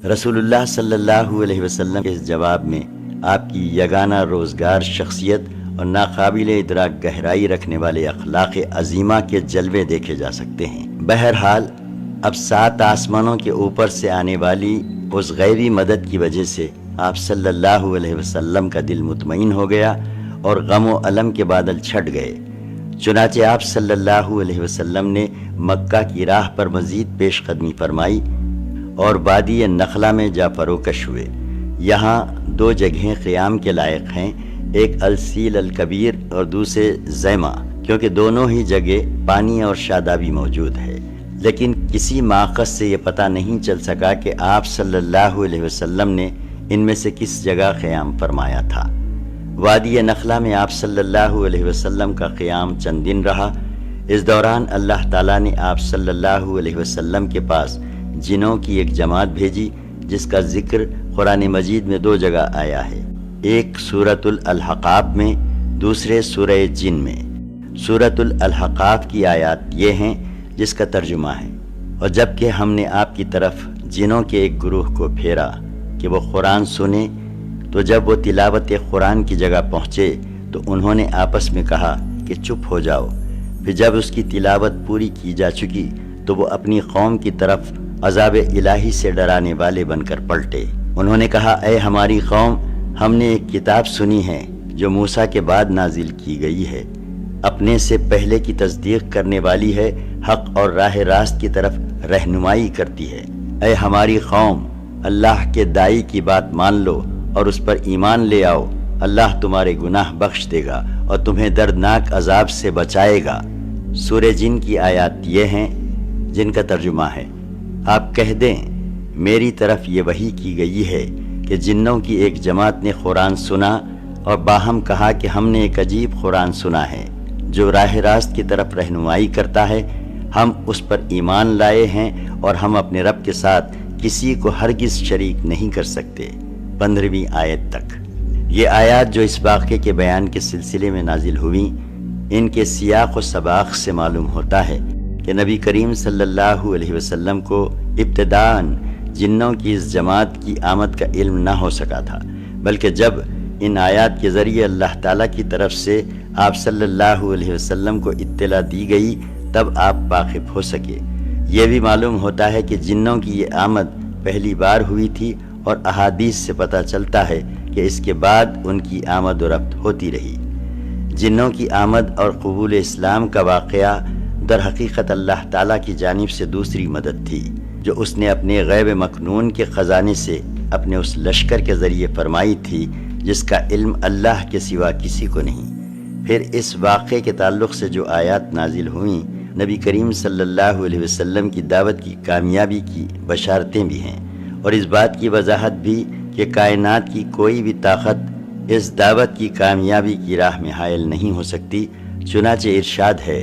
رسول اللہ صلی اللہ علیہ وسلم کے اس جواب میں آپ کی یگانہ روزگار شخصیت اور ناقابل ادراک گہرائی رکھنے والے اخلاق عظیمہ کے جلوے دیکھے جا سکتے ہیں۔ بہرحال اب 7 آسمانوں کے اوپر سے آنے والی اس غیبی مدد کی وجہ سے آپ صلی اللہ علیہ وسلم کا دل مطمئن ہو گیا اور غم و الم کے بادل چھٹ گئے۔ چنانچہ آپ صلی اللہ علیہ وسلم نے مکہ کی راہ پر مزید پیش قدمی فرمائی اور وادی نخلا میں جا فروکش ہوئے۔ یہاں 2 جگہیں قیام کے لائق ہیں، ایک السیل الکبیر اور دوسرے زیمہ، کیونکہ دونوں ہی جگہ پانی اور شادابی موجود ہے۔ لیکن کسی ماخذ سے یہ پتہ نہیں چل سکا کہ آپ صلی اللہ علیہ وسلم نے ان میں سے کس جگہ قیام فرمایا تھا۔ وادی نخلا میں آپ صلی اللہ علیہ وسلم کا قیام چند دن رہا۔ اس دوران اللہ تعالیٰ نے آپ صلی اللہ علیہ وسلم کے پاس جنوں کی ایک جماعت بھیجی جس کا ذکر قرآن مجید میں 2 جگہ آیا ہے، ایک سورۃ الحقاف میں، دوسرے سورہ جن میں۔ سورۃ الحقاف کی آیات یہ ہیں جس کا ترجمہ ہے: اور جب کہ ہم نے آپ کی طرف جنوں کے ایک گروہ کو پھیرا کہ وہ قرآن سنیں، تو جب وہ تلاوت قرآن کی جگہ پہنچے تو انہوں نے آپس میں کہا کہ چپ ہو جاؤ۔ پھر جب اس کی تلاوت پوری کی جا چکی تو وہ اپنی قوم کی طرف عذاب الہی سے ڈرانے والے بن کر پلٹے۔ انہوں نے کہا، اے ہماری قوم، ہم نے ایک کتاب سنی ہے جو موسیٰ کے بعد نازل کی گئی ہے، اپنے سے پہلے کی تصدیق کرنے والی ہے، حق اور راہ راست کی طرف رہنمائی کرتی ہے۔ اے ہماری قوم، اللہ کے داعی کی بات مان لو اور اس پر ایمان لے آؤ، اللہ تمہارے گناہ بخش دے گا اور تمہیں دردناک عذاب سے بچائے گا۔ سورہ جن کی آیات یہ ہیں جن کا ترجمہ ہے: آپ کہہ دیں، میری طرف یہ وحی کی گئی ہے کہ جنوں کی ایک جماعت نے قرآن سنا اور باہم کہا کہ ہم نے ایک عجیب قرآن سنا ہے جو راہ راست کی طرف رہنمائی کرتا ہے، ہم اس پر ایمان لائے ہیں اور ہم اپنے رب کے ساتھ کسی کو ہرگز شریک نہیں کر سکتے۔ 15ویں آیت تک یہ آیات جو اس واقعے کے بیان کے سلسلے میں نازل ہوئیں، ان کے سیاق و سباق سے معلوم ہوتا ہے کہ نبی کریم صلی اللہ علیہ وسلم کو ابتداءً جنوں کی اس جماعت کی آمد کا علم نہ ہو سکا تھا، بلکہ جب ان آیات کے ذریعے اللہ تعالیٰ کی طرف سے آپ صلی اللہ علیہ وسلم کو اطلاع دی گئی تب آپ واقف ہو سکے۔ یہ بھی معلوم ہوتا ہے کہ جنوں کی یہ آمد پہلی بار ہوئی تھی اور احادیث سے پتہ چلتا ہے کہ اس کے بعد ان کی آمد و رفت ہوتی رہی۔ جنوں کی آمد اور قبول اسلام کا واقعہ در حقیقت اللہ تعالیٰ کی جانب سے دوسری مدد تھی جو اس نے اپنے غیب مکنون کے خزانے سے اپنے اس لشکر کے ذریعے فرمائی تھی جس کا علم اللہ کے سوا کسی کو نہیں۔ پھر اس واقعے کے تعلق سے جو آیات نازل ہوئیں، نبی کریم صلی اللہ علیہ وسلم کی دعوت کی کامیابی کی بشارتیں بھی ہیں، اور اس بات کی وضاحت بھی کہ کائنات کی کوئی بھی طاقت اس دعوت کی کامیابی کی راہ میں حائل نہیں ہو سکتی۔ چنانچہ ارشاد ہے،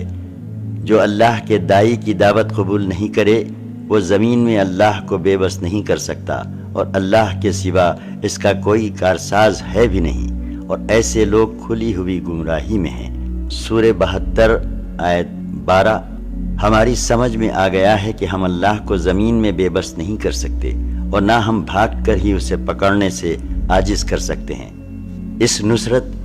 جو اللہ کے داعی کی دعوت قبول نہیں کرے وہ زمین میں اللہ کو بے بس نہیں کر سکتا، اور اللہ کے سوا اس کا کوئی کارساز ہے بھی نہیں، اور ایسے لوگ کھلی ہوئی گمراہی میں ہیں۔ سورہ 72 آیت 12۔ ہماری سمجھ میں آ گیا ہے کہ ہم اللہ کو زمین میں بے بس نہیں کر سکتے اور نہ ہم بھاگ کر ہی اسے پکڑنے سے عاجز کر سکتے ہیں۔ اس نصرت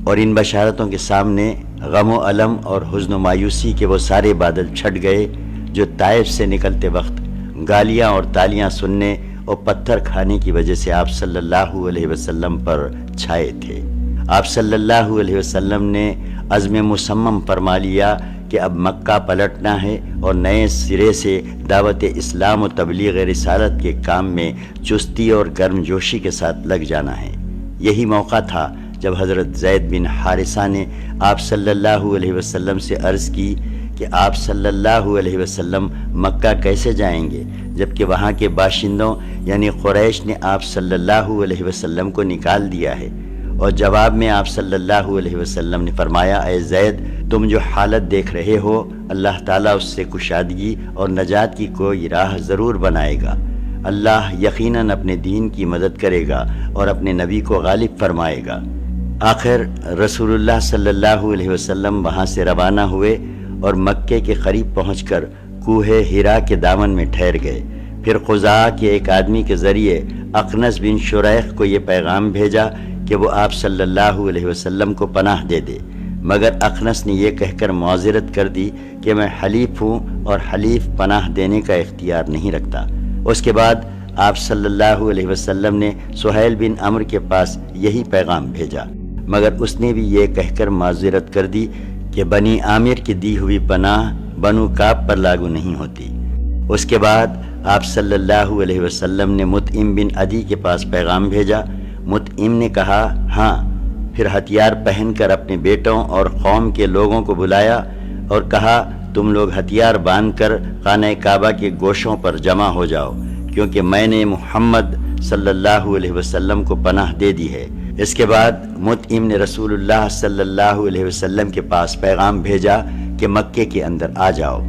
اور ان بشارتوں کے سامنے غم و الم اور حزن و مایوسی کے وہ سارے بادل چھٹ گئے جو طائف سے نکلتے وقت گالیاں اور تالیاں سننے اور پتھر کھانے کی وجہ سے آپ صلی اللہ علیہ وسلم پر چھائے تھے۔ آپ صلی اللہ علیہ وسلم نے عزم مصمم فرما لیا کہ اب مکہ پلٹنا ہے اور نئے سرے سے دعوت اسلام و تبلیغ رسالت کے کام میں چستی اور گرم جوشی کے ساتھ لگ جانا ہے۔ یہی موقع تھا جب حضرت زید بن حارثہ نے آپ صلی اللہ علیہ وسلم سے عرض کی کہ آپ صلی اللہ علیہ وسلم مکہ کیسے جائیں گے جبکہ وہاں کے باشندوں یعنی قریش نے آپ صلی اللہ علیہ وسلم کو نکال دیا ہے، اور جواب میں آپ صلی اللہ علیہ وسلم نے فرمایا، اے زید، تم جو حالت دیکھ رہے ہو اللہ تعالیٰ اس سے کشادگی اور نجات کی کوئی راہ ضرور بنائے گا۔ اللہ یقیناً اپنے دین کی مدد کرے گا اور اپنے نبی کو غالب فرمائے گا۔ آخر رسول اللہ صلی اللہ علیہ وسلم وہاں سے روانہ ہوئے اور مکے کے قریب پہنچ کر کوہ ہیرا کے دامن میں ٹھہر گئے۔ پھر خزاعہ کے ایک آدمی کے ذریعے اخنس بن شریح کو یہ پیغام بھیجا کہ وہ آپ صلی اللہ علیہ وسلم کو پناہ دے دے، مگر اخنس نے یہ کہہ کر معذرت کر دی کہ میں حلیف ہوں اور حلیف پناہ دینے کا اختیار نہیں رکھتا۔ اس کے بعد آپ صلی اللہ علیہ وسلم نے سہیل بن عمرو کے پاس یہی پیغام بھیجا، مگر اس نے بھی یہ کہہ کر معذرت کر دی کہ بنی عامر کی دی ہوئی پناہ بنو کعب پر لاگو نہیں ہوتی۔ اس کے بعد آپ صلی اللہ علیہ وسلم نے مطعم بن عدی کے پاس پیغام بھیجا۔ مطعم نے کہا ہاں، پھر ہتھیار پہن کر اپنے بیٹوں اور قوم کے لوگوں کو بلایا اور کہا تم لوگ ہتھیار باندھ کر خانہ کعبہ کے گوشوں پر جمع ہو جاؤ، کیونکہ میں نے محمد صلی اللہ علیہ وسلم کو پناہ دے دی ہے۔ اس کے بعد مطعم نے رسول اللہ صلی اللہ علیہ وسلم کے پاس پیغام بھیجا کہ مکے کے اندر آ جاؤ۔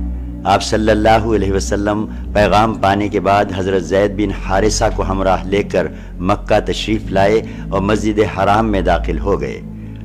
آپ صلی اللہ علیہ وسلم پیغام پانے کے بعد حضرت زید بن حارثہ کو ہمراہ لے کر مکہ تشریف لائے اور مسجد حرام میں داخل ہو گئے۔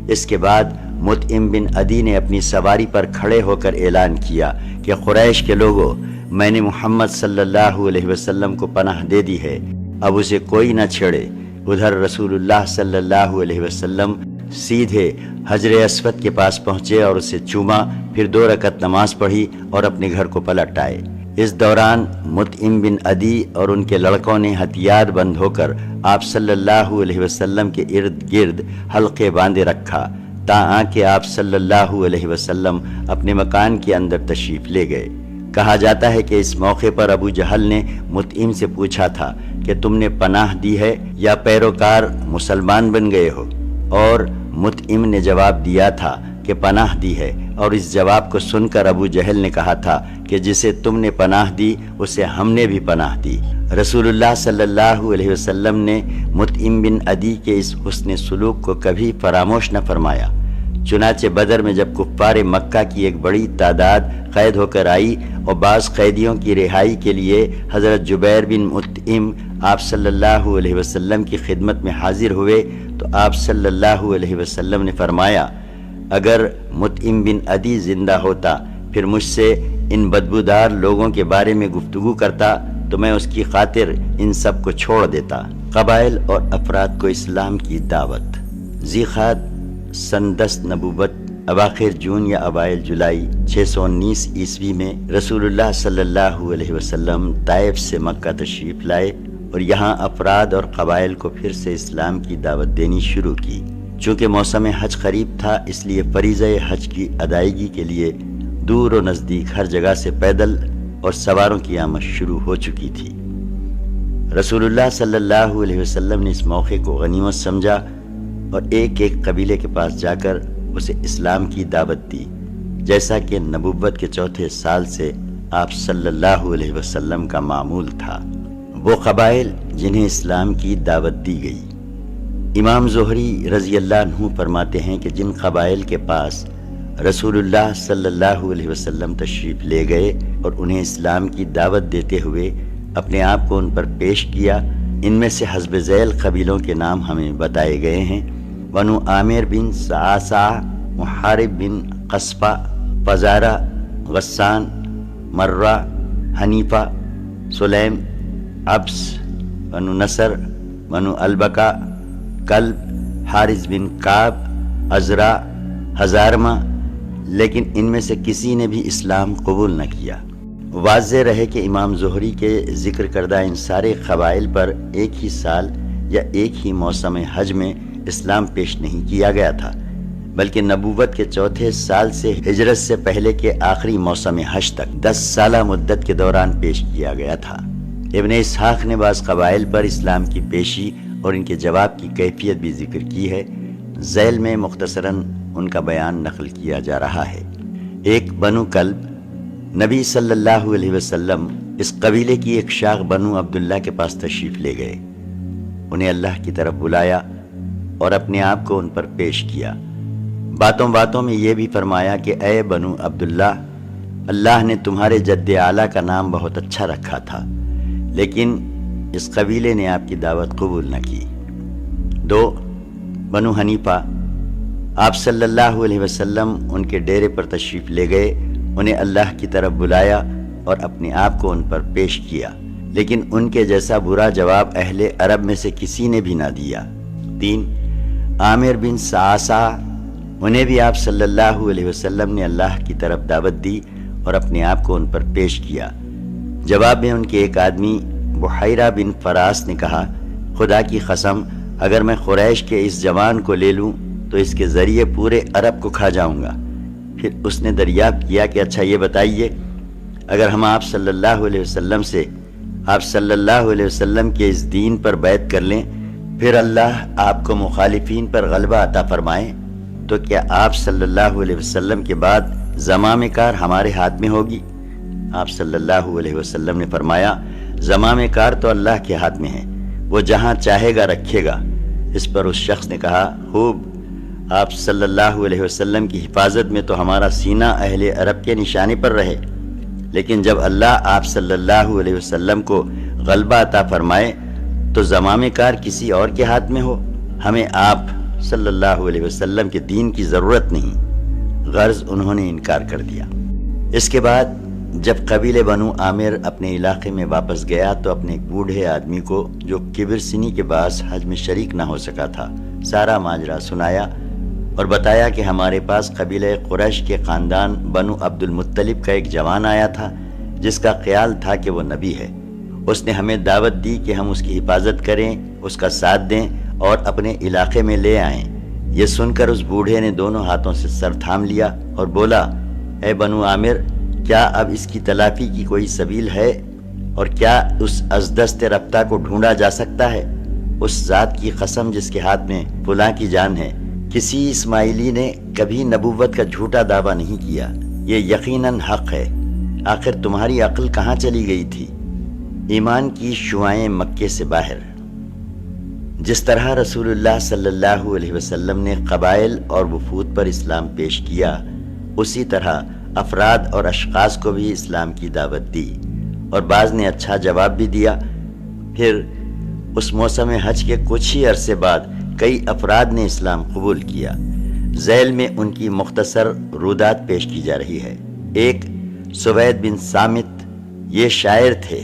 اس کے بعد مطعم بن عدی نے اپنی سواری پر کھڑے ہو کر اعلان کیا کہ قریش کے لوگوں، میں نے محمد صلی اللہ علیہ وسلم کو پناہ دے دی ہے، اب اسے کوئی نہ چھیڑے۔ ادھر رسول اللہ صلی اللہ علیہ وسلم سیدھے حجر اسود کے پاس پہنچے اور اسے چوما، پھر 2 رکعت نماز پڑھی اور اپنے گھر کو پلٹ آئے۔ اس دوران مطعم بن عدی اور ان کے لڑکوں نے ہتھیار بند ہو کر آپ صلی اللہ علیہ وسلم کے ارد گرد حلقے باندھے رکھا، تاں کہ آپ صلی اللہ علیہ وسلم اپنے مکان کے اندر تشریف لے گئے۔ کہا جاتا ہے کہ اس موقع پر ابو جہل نے مطعم سے پوچھا تھا کہ تم نے پناہ دی ہے یا پیروکار مسلمان بن گئے ہو، اور مطعم نے جواب دیا تھا کہ پناہ دی ہے، اور اس جواب کو سن کر ابو جہل نے کہا تھا کہ جسے تم نے پناہ دی اسے ہم نے بھی پناہ دی۔ رسول اللہ صلی اللہ علیہ وسلم نے مطعم بن عدی کے اس حسن سلوک کو کبھی فراموش نہ فرمایا۔ چنانچہ بدر میں جب کفار مکہ کی ایک بڑی تعداد قید ہو کر آئی اور بعض قیدیوں کی رہائی کے لیے حضرت جبیر بن مطعم آپ صلی اللہ علیہ وسلم کی خدمت میں حاضر ہوئے تو آپ صلی اللہ علیہ وسلم نے فرمایا اگر مطعم بن عدی زندہ ہوتا پھر مجھ سے ان بدبودار لوگوں کے بارے میں گفتگو کرتا تو میں اس کی خاطر ان سب کو چھوڑ دیتا۔ قبائل اور افراد کو اسلام کی دعوت۔ ذیقعد سن 10 نبوت اواخر جون یا اوائل جولائی 619 عیسوی میں رسول اللہ صلی اللہ علیہ وسلم طائف سے مکہ تشریف لائے اور یہاں افراد اور قبائل کو پھر سے اسلام کی دعوت دینی شروع کی۔ چونکہ موسم حج قریب تھا اس لیے فریضہ حج کی ادائیگی کے لیے دور و نزدیک ہر جگہ سے پیدل اور سواروں کی آمد شروع ہو چکی تھی۔ رسول اللہ صلی اللہ علیہ وسلم نے اس موقع کو غنیمت سمجھا اور ایک ایک قبیلے کے پاس جا کر اسے اسلام کی دعوت دی، جیسا کہ نبوت کے 4تھے سال سے آپ صلی اللہ علیہ وسلم کا معمول تھا۔ وہ قبائل جنہیں اسلام کی دعوت دی گئی۔ امام زہری رضی اللہ عنہ فرماتے ہیں کہ جن قبائل کے پاس رسول اللہ صلی اللہ علیہ وسلم تشریف لے گئے اور انہیں اسلام کی دعوت دیتے ہوئے اپنے آپ کو ان پر پیش کیا، ان میں سے حسب ذیل قبیلوں کے نام ہمیں بتائے گئے ہیں: بنو عامر بن صعصع، محارب بن قصفہ، فزارہ، غسان، مرہ، حنیفہ، سلیم، عبس، بنو نصر، بنو البقا، کلب، حارث بن کعب، عزرا، ہزارمہ، لیکن ان میں سے کسی نے بھی اسلام قبول نہ کیا۔ واضح رہے کہ امام زہری کے ذکر کردہ ان سارے قبائل پر ایک ہی سال یا ایک ہی موسم حج میں اسلام پیش نہیں کیا گیا تھا، بلکہ نبوت کے 4تھے سال سے ہجرت سے پہلے کے آخری موسم حج تک 10 سالہ مدت کے دوران پیش کیا گیا تھا۔ ابن اسحاق نے بعض قبائل پر اسلام کی پیشی اور ان کے جواب کی کیفیت بھی ذکر کی ہے، ذیل میں مختصراً ان کا بیان نقل کیا جا رہا ہے۔ ایک بنو کلب، نبی صلی اللہ علیہ وسلم اس قبیلے کی ایک شاخ بنو عبداللہ کے پاس تشریف لے گئے، انہیں اللہ کی طرف بلایا اور اپنے آپ کو ان پر پیش کیا۔ باتوں باتوں میں یہ بھی فرمایا کہ اے بنو عبداللہ، اللہ نے تمہارے جد اعلیٰ کا نام بہت اچھا رکھا تھا، لیکن اس قبیلے نے آپ کی دعوت قبول نہ کی۔ 2 بنو حنیفہ، آپ صلی اللہ علیہ وسلم ان کے ڈیرے پر تشریف لے گئے، انہیں اللہ کی طرف بلایا اور اپنے آپ کو ان پر پیش کیا، لیکن ان کے جیسا برا جواب اہل عرب میں سے کسی نے بھی نہ دیا۔ 3 عامر بن سعصع، انہیں بھی آپ صلی اللہ علیہ وسلم نے اللہ کی طرف دعوت دی اور اپنے آپ کو ان پر پیش کیا۔ جواب میں ان کے ایک آدمی بحیرہ بن فراس نے کہا، خدا کی قسم، اگر میں قریش کے اس جوان کو لے لوں تو اس کے ذریعے پورے عرب کو کھا جاؤں گا۔ پھر اس نے دریافت کیا کہ اچھا یہ بتائیے، اگر ہم آپ صلی اللہ علیہ وسلم سے آپ صلی اللہ علیہ وسلم کے اس دین پر بیعت کر لیں، پھر اللہ آپ کو مخالفین پر غلبہ عطا فرمائے، تو کیا آپ صلی اللہ علیہ وسلم کے بعد زمام کار ہمارے ہاتھ میں ہوگی؟ آپ صلی اللہ علیہ وسلم نے فرمایا، زمام کار تو اللہ کے ہاتھ میں ہے، وہ جہاں چاہے گا رکھے گا۔ اس پر اس شخص نے کہا، خوب، آپ صلی اللہ علیہ وسلم کی حفاظت میں تو ہمارا سینہ اہل عرب کے نشانے پر رہے، لیکن جب اللہ آپ صلی اللہ علیہ وسلم کو غلبہ عطا فرمائے تو زمام کار کسی اور کے ہاتھ میں ہو، ہمیں آپ صلی اللہ علیہ وسلم کے دین کی ضرورت نہیں۔ غرض انہوں نے انکار کر دیا۔ اس کے بعد جب قبیلے بنو عامر اپنے علاقے میں واپس گیا تو اپنے ایک بوڑھے آدمی کو جو کبر سنی کے باعث حج میں شریک نہ ہو سکا تھا سارا ماجرا سنایا اور بتایا کہ ہمارے پاس قبیلہ قریش کے خاندان بنو عبد المطلب کا ایک جوان آیا تھا جس کا خیال تھا کہ وہ نبی ہے۔ اس نے ہمیں دعوت دی کہ ہم اس کی حفاظت کریں، اس کا ساتھ دیں اور اپنے علاقے میں لے آئیں۔ یہ سن کر اس بوڑھے نے دونوں ہاتھوں سے سر تھام لیا اور بولا، اے بنو عامر، کیا اب اس کی تلافی کی کوئی سبیل ہے؟ اور کیا اس ازدست رفتہ کو ڈھونڈا جا سکتا ہے؟ اس ذات کی قسم جس کے ہاتھ میں فلاں کی جان ہے، کسی اسماعیلی نے کبھی نبوت کا جھوٹا دعویٰ نہیں کیا، یہ یقیناً حق ہے۔ آخر تمہاری عقل کہاں چلی گئی تھی؟ ایمان کی شعائیں مکے سے باہر۔ جس طرح رسول اللہ صلی اللہ علیہ وسلم نے قبائل اور وفود پر اسلام پیش کیا، اسی طرح افراد اور اشخاص کو بھی اسلام کی دعوت دی، اور بعض نے اچھا جواب بھی دیا۔ پھر اس موسم حج کے کچھ ہی عرصے بعد کئی افراد نے اسلام قبول کیا۔ ذیل میں ان کی مختصر رودات پیش کی جا رہی ہے۔ ایک سوید بن صامت، یہ شاعر تھے،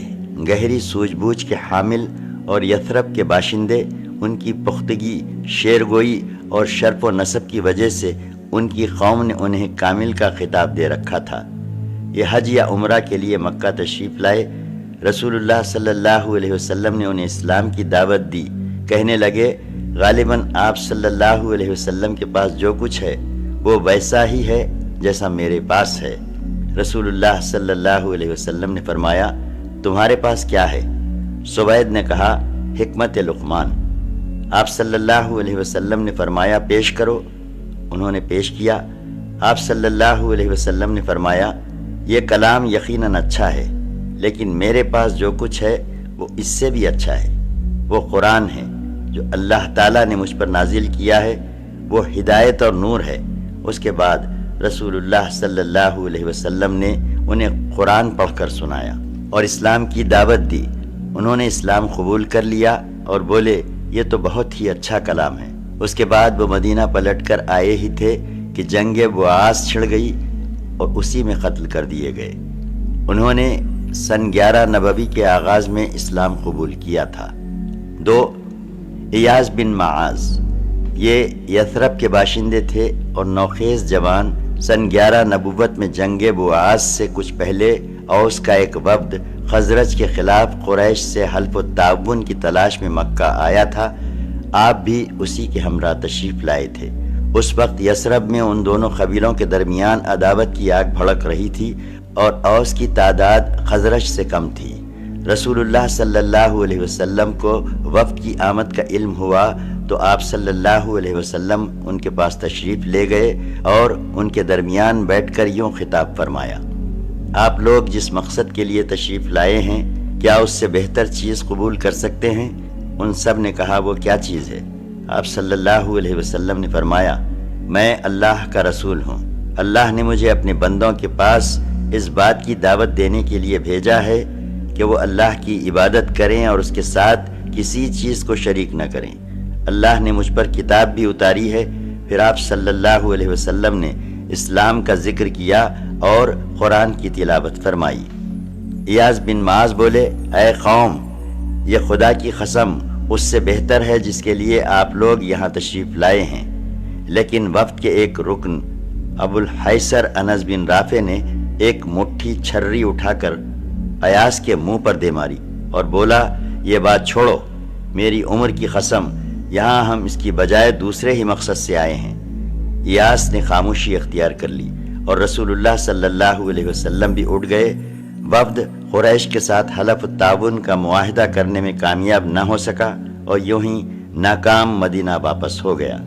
گہری سوجھ بوجھ کے حامل اور یثرب کے باشندے۔ ان کی پختگی، شعرگوئی اور شرف و نسب کی وجہ سے ان کی قوم نے انہیں کامل کا خطاب دے رکھا تھا۔ یہ حج یا عمرہ کے لیے مکہ تشریف لائے۔ رسول اللہ صلی اللہ علیہ وسلم نے انہیں اسلام کی دعوت دی۔ کہنے لگے، غالباً آپ صلی اللہ علیہ وسلم کے پاس جو کچھ ہے وہ ویسا ہی ہے جیسا میرے پاس ہے۔ رسول اللہ صلی اللہ علیہ وسلم نے فرمایا، تمہارے پاس کیا ہے؟ سوید نے کہا، حکمت لقمان۔ آپ صلی اللہ علیہ وسلم نے فرمایا، پیش کرو۔ انہوں نے پیش کیا۔ آپ صلی اللہ علیہ وسلم نے فرمایا، یہ کلام یقیناً اچھا ہے، لیکن میرے پاس جو کچھ ہے وہ اس سے بھی اچھا ہے۔ وہ قرآن ہے جو اللہ تعالیٰ نے مجھ پر نازل کیا ہے، وہ ہدایت اور نور ہے۔ اس کے بعد رسول اللہ صلی اللہ علیہ وسلم نے انہیں قرآن پڑھ کر سنایا اور اسلام کی دعوت دی۔ انہوں نے اسلام قبول کر لیا اور بولے، یہ تو بہت ہی اچھا کلام ہے۔ اس کے بعد وہ مدینہ پلٹ کر آئے ہی تھے کہ جنگ بعاث چھڑ گئی اور اسی میں قتل کر دیے گئے۔ انہوں نے سن 11 نبوی کے آغاز میں اسلام قبول کیا تھا۔ 2 ایاز بن معاذ، یہ یثرب کے باشندے تھے اور نوخیز جوان۔ سن 11 نبوت میں جنگ بعاث سے کچھ پہلے اوس کا ایک وفد خزرج کے خلاف قریش سے حلف و تعاون کی تلاش میں مکہ آیا تھا۔ آپ بھی اسی کے ہمراہ تشریف لائے تھے۔ اس وقت یثرب میں ان دونوں قبیلوں کے درمیان عداوت کی آگ بھڑک رہی تھی اور اوس کی تعداد خزرج سے کم تھی۔ رسول اللہ صلی اللہ علیہ وسلم کو وفد کی آمد کا علم ہوا تو آپ صلی اللہ علیہ وسلم ان کے پاس تشریف لے گئے اور ان کے درمیان بیٹھ کر یوں خطاب فرمایا، آپ لوگ جس مقصد کے لیے تشریف لائے ہیں، کیا اس سے بہتر چیز قبول کر سکتے ہیں؟ ان سب نے کہا، وہ کیا چیز ہے؟ آپ صلی اللہ علیہ وسلم نے فرمایا، میں اللہ کا رسول ہوں۔ اللہ نے مجھے اپنے بندوں کے پاس اس بات کی دعوت دینے کے لیے بھیجا ہے کہ وہ اللہ کی عبادت کریں اور اس کے ساتھ کسی چیز کو شریک نہ کریں۔ اللہ نے مجھ پر کتاب بھی اتاری ہے۔ پھر آپ صلی اللہ علیہ وسلم نے اسلام کا ذکر کیا اور قرآن کی تلاوت فرمائی۔ ایاس بن معاذ بولے، اے قوم، یہ خدا کی قسم اس سے بہتر ہے جس کے لیے آپ لوگ یہاں تشریف لائے ہیں۔ لیکن وفد کے ایک رکن ابو الحیثر انس بن رافع نے ایک مٹھی چھری اٹھا کر ایاس کے منہ پر دے ماری اور بولا، یہ بات چھوڑو، میری عمر کی قسم، یہاں ہم اس کی بجائے دوسرے ہی مقصد سے آئے ہیں۔ ایاس نے خاموشی اختیار کر لی اور رسول اللہ صلی اللہ علیہ وسلم بھی اٹھ گئے۔ وفد قریش کے ساتھ حلف التعاون کا معاہدہ کرنے میں کامیاب نہ ہو سکا اور یوں ہی ناکام مدینہ واپس ہو گیا۔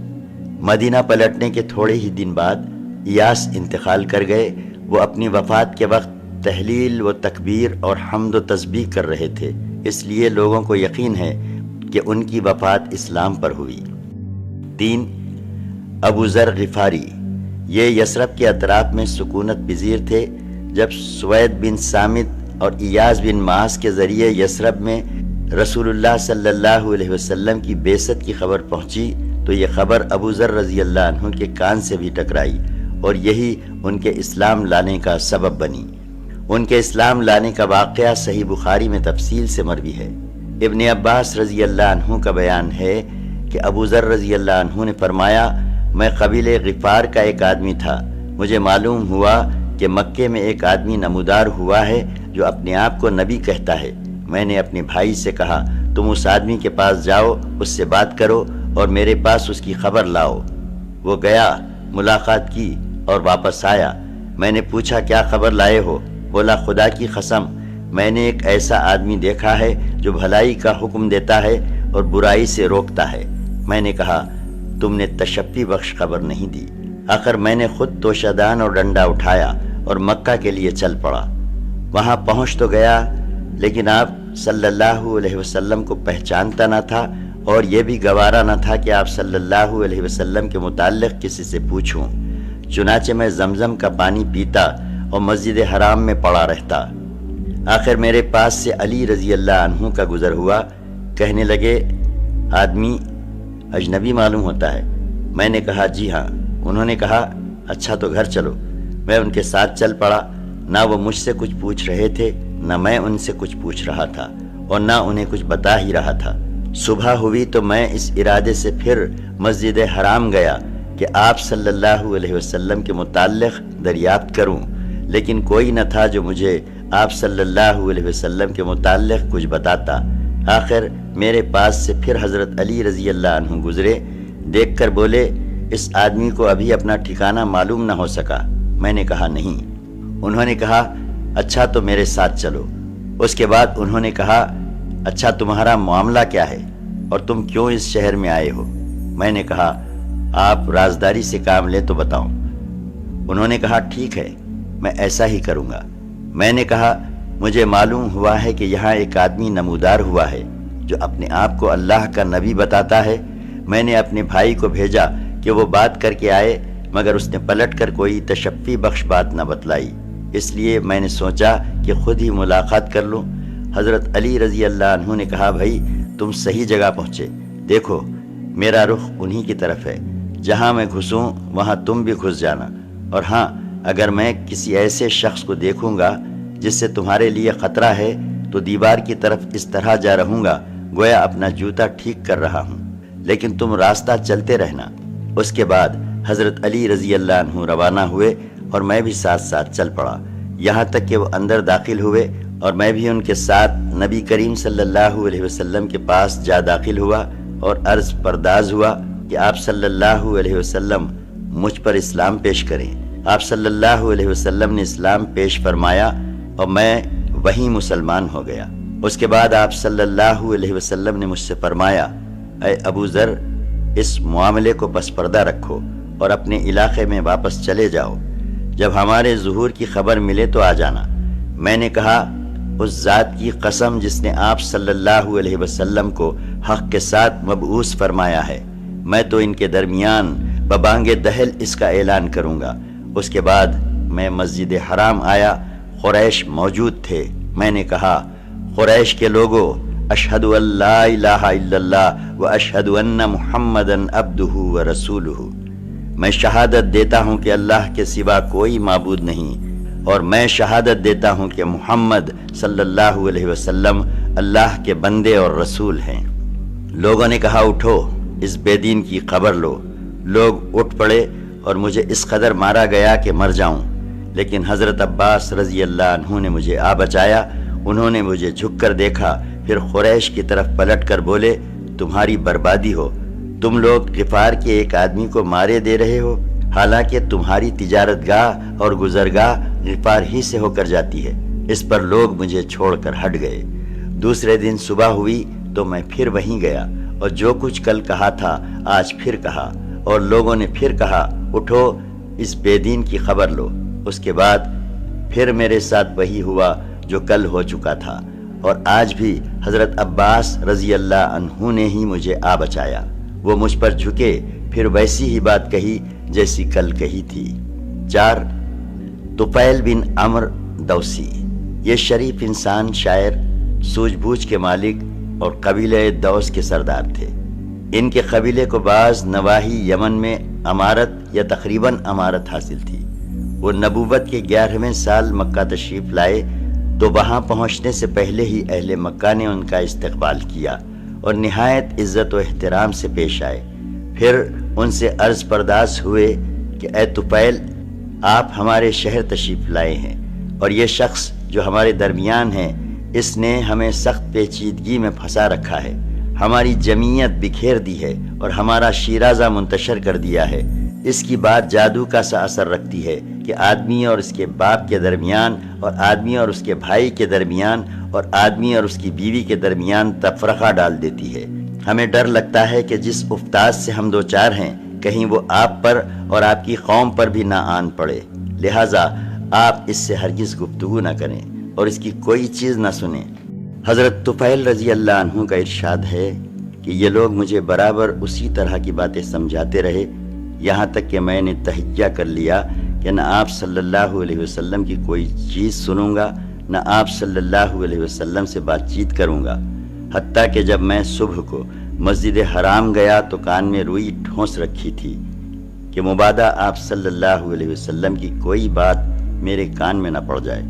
مدینہ پلٹنے کے تھوڑے ہی دن بعد ایاس انتقال کر گئے۔ وہ اپنی وفات کے وقت تحلیل و تکبیر اور حمد و تسبیح کر رہے تھے، اس لیے لوگوں کو یقین ہے کہ ان کی وفات اسلام پر ہوئی۔ 3. ابو ذر غفاری، یہ یثرب کے اطراف میں سکونت پذیر تھے۔ جب سوید بن سامت اور ایاس بن معاذ کے ذریعے یثرب میں رسول اللہ صلی اللہ علیہ وسلم کی بعثت کی خبر پہنچی تو یہ خبر ابو ذر رضی اللہ عنہ کے کان سے بھی ٹکرائی اور یہی ان کے اسلام لانے کا سبب بنی۔ ان کے اسلام لانے کا واقعہ صحیح بخاری میں تفصیل سے مروی ہے۔ ابن عباس رضی اللہ عنہ کا بیان ہے کہ ابو ذر رضی اللہ عنہ نے فرمایا، میں قبیلے غفار کا ایک آدمی تھا، مجھے معلوم ہوا کہ مکے میں ایک آدمی نمودار ہوا ہے جو اپنے آپ کو نبی کہتا ہے۔ میں نے اپنے بھائی سے کہا، تم اس آدمی کے پاس جاؤ، اس سے بات کرو اور میرے پاس اس کی خبر لاؤ۔ وہ گیا، ملاقات کی اور واپس آیا۔ میں نے پوچھا، کیا خبر لائے ہو؟ بولا، خدا کی قسم، میں نے ایک ایسا آدمی دیکھا ہے جو بھلائی کا حکم دیتا ہے اور برائی سے روکتا ہے۔ میں نے کہا، تم نے تشفی بخش خبر نہیں دی۔ آخر میں نے خود توشدان اور ڈنڈا اٹھایا اور مکہ کے لیے چل پڑا۔ وہاں پہنچ تو گیا لیکن آپ صلی اللہ علیہ وسلم کو پہچانتا نہ تھا اور یہ بھی گوارا نہ تھا کہ آپ صلی اللہ علیہ وسلم کے متعلق کسی سے پوچھوں۔ چنانچہ میں زمزم کا پانی پیتا اور مسجد حرام میں پڑا رہتا۔ آخر میرے پاس سے علی رضی اللہ عنہ کا گزر ہوا۔ کہنے لگے، آدمی اجنبی معلوم ہوتا ہے۔ میں نے کہا، جی ہاں۔ انہوں نے کہا، اچھا تو گھر چلو۔ میں ان کے ساتھ چل پڑا۔ نہ وہ مجھ سے کچھ پوچھ رہے تھے، نہ میں ان سے کچھ پوچھ رہا تھا اور نہ انہیں کچھ بتا ہی رہا تھا۔ صبح ہوئی تو میں اس ارادے سے پھر مسجد حرام گیا کہ آپ صلی اللہ علیہ وسلم کے متعلق دریافت کروں، لیکن کوئی نہ تھا جو مجھے آپ صلی اللہ علیہ وسلم کے متعلق کچھ بتاتا۔ آخر میرے پاس سے پھر حضرت علی رضی اللہ عنہ گزرے۔ دیکھ کر بولے، اس آدمی کو ابھی اپنا ٹھکانہ معلوم نہ ہو سکا۔ میں نے کہا، نہیں۔ انہوں نے کہا، اچھا تو میرے ساتھ چلو۔ اس کے بعد انہوں نے کہا، اچھا تمہارا معاملہ کیا ہے اور تم کیوں اس شہر میں آئے ہو؟ میں نے کہا، آپ رازداری سے کام لیں تو بتاؤں۔ انہوں نے کہا، ٹھیک ہے، میں ایسا ہی کروں گا۔ میں نے کہا، مجھے معلوم ہوا ہے کہ یہاں ایک آدمی نمودار ہوا ہے جو اپنے آپ کو اللہ کا نبی بتاتا ہے۔ میں نے اپنے بھائی کو بھیجا کہ وہ بات کر کے آئے، مگر اس نے پلٹ کر کوئی تشفی بخش بات نہ بتلائی، اس لیے میں نے سوچا کہ خود ہی ملاقات کر لوں۔ حضرت علی رضی اللہ عنہ نے کہا، بھائی تم صحیح جگہ پہنچے، دیکھو میرا رخ انہی کی طرف ہے، جہاں میں گھسوں وہاں تم بھی گھس جانا، اور ہاں اگر میں کسی ایسے شخص کو دیکھوں گا جس سے تمہارے لیے خطرہ ہے تو دیوار کی طرف اس طرح جا رہوں گا گویا اپنا جوتا ٹھیک کر رہا ہوں، لیکن تم راستہ چلتے رہنا۔ اس کے بعد حضرت علی رضی اللہ عنہ روانہ ہوئے اور میں بھی ساتھ ساتھ چل پڑا، یہاں تک کہ وہ اندر داخل ہوئے اور میں بھی ان کے ساتھ نبی کریم صلی اللہ علیہ وسلم کے پاس جا داخل ہوا اور عرض پرداز ہوا کہ آپ صلی اللہ علیہ وسلم مجھ پر اسلام پیش کریں۔ آپ صلی اللہ علیہ وسلم نے اسلام پیش فرمایا اور میں وہیں مسلمان ہو گیا۔ اس کے بعد آپ صلی اللہ علیہ وسلم نے مجھ سے فرمایا، اے ابو ذر، اس معاملے کو پس پردہ رکھو اور اپنے علاقے میں واپس چلے جاؤ، جب ہمارے ظہور کی خبر ملے تو آ جانا۔ میں نے کہا، اس ذات کی قسم جس نے آپ صلی اللہ علیہ وسلم کو حق کے ساتھ مبعوث فرمایا ہے، میں تو ان کے درمیان ببانگ دہل اس کا اعلان کروں گا۔ اس کے بعد میں مسجد حرام آیا، قریش موجود تھے۔ میں نے کہا، قریش کے لوگو، اشہد ان لا الہ الا اللہ و اشہد ان محمدن عبدہ و رسولہ، میں شہادت دیتا ہوں کہ اللہ کے سوا کوئی معبود نہیں اور میں شہادت دیتا ہوں کہ محمد صلی اللہ علیہ وسلم اللہ کے بندے اور رسول ہیں۔ لوگوں نے کہا اٹھو، اس بے دین کی خبر لو۔ لوگ اٹھ پڑے اور مجھے اس قدر مارا گیا کہ مر جاؤں، لیکن حضرت عباس رضی اللہ عنہ نے مجھے آ بچایا۔ انہوں نے مجھے جھک کر دیکھا، پھر قریش کی طرف پلٹ کر بولے، تمہاری بربادی ہو، تم لوگ غفار کے ایک آدمی کو مارے دے رہے ہو، حالانکہ تمہاری تجارت گاہ اور گزرگاہ غفار ہی سے ہو کر جاتی ہے۔ اس پر لوگ مجھے چھوڑ کر ہٹ گئے۔ دوسرے دن صبح ہوئی تو میں پھر وہیں گیا، اور جو کچھ کل کہا تھا آج پھر کہا، اور لوگوں نے پھر کہا اٹھو، اس بے دین کی خبر لو۔ اس کے بعد پھر میرے ساتھ وہی ہوا جو کل ہو چکا تھا، اور آج بھی حضرت عباس رضی اللہ عنہ نے ہی مجھے آ بچایا۔ وہ مجھ پر جھکے، پھر ویسی ہی بات کہی جیسی کل کہی تھی۔ 4 طفیل بن عمرو دوسی، یہ شریف انسان، شاعر، سوجھ بوجھ کے مالک اور قبیلہ دوس کے سردار تھے۔ ان کے قبیلے کو بعض نواحی یمن میں امارت یا تقریباً امارت حاصل تھی۔ وہ نبوت کے 11ویں سال مکہ تشریف لائے تو وہاں پہنچنے سے پہلے ہی اہل مکہ نے ان کا استقبال کیا اور نہایت عزت و احترام سے پیش آئے۔ پھر ان سے عرض پرداز ہوئے کہ اے طفیل، آپ ہمارے شہر تشریف لائے ہیں، اور یہ شخص جو ہمارے درمیان ہے اس نے ہمیں سخت پیچیدگی میں پھنسا رکھا ہے، ہماری جمعیت بکھیر دی ہے اور ہمارا شیرازہ منتشر کر دیا ہے۔ اس کی بات جادو کا سا اثر رکھتی ہے کہ آدمی اور اس کے باپ کے درمیان، اور آدمی اور اس کے بھائی کے درمیان، اور آدمی اور اس کی بیوی کے درمیان تفرقہ ڈال دیتی ہے۔ ہمیں ڈر لگتا ہے کہ جس افتاد سے ہم دوچار ہیں کہیں وہ آپ پر اور آپ کی قوم پر بھی نہ آن پڑے، لہٰذا آپ اس سے ہرگز گفتگو نہ کریں اور اس کی کوئی چیز نہ سنیں۔ حضرت طفیل رضی اللہ عنہ کا ارشاد ہے کہ یہ لوگ مجھے برابر اسی طرح کی باتیں سمجھاتے رہے، یہاں تک کہ میں نے تہیہ کر لیا کہ نہ آپ صلی اللہ علیہ وسلم کی کوئی چیز سنوں گا، نہ آپ صلی اللہ علیہ وسلم سے بات چیت کروں گا۔ حتیٰ کہ جب میں صبح کو مسجد حرام گیا تو کان میں روئی ٹھونس رکھی تھی کہ مبادا آپ صلی اللہ علیہ وسلم کی کوئی بات میرے کان میں نہ پڑ جائے،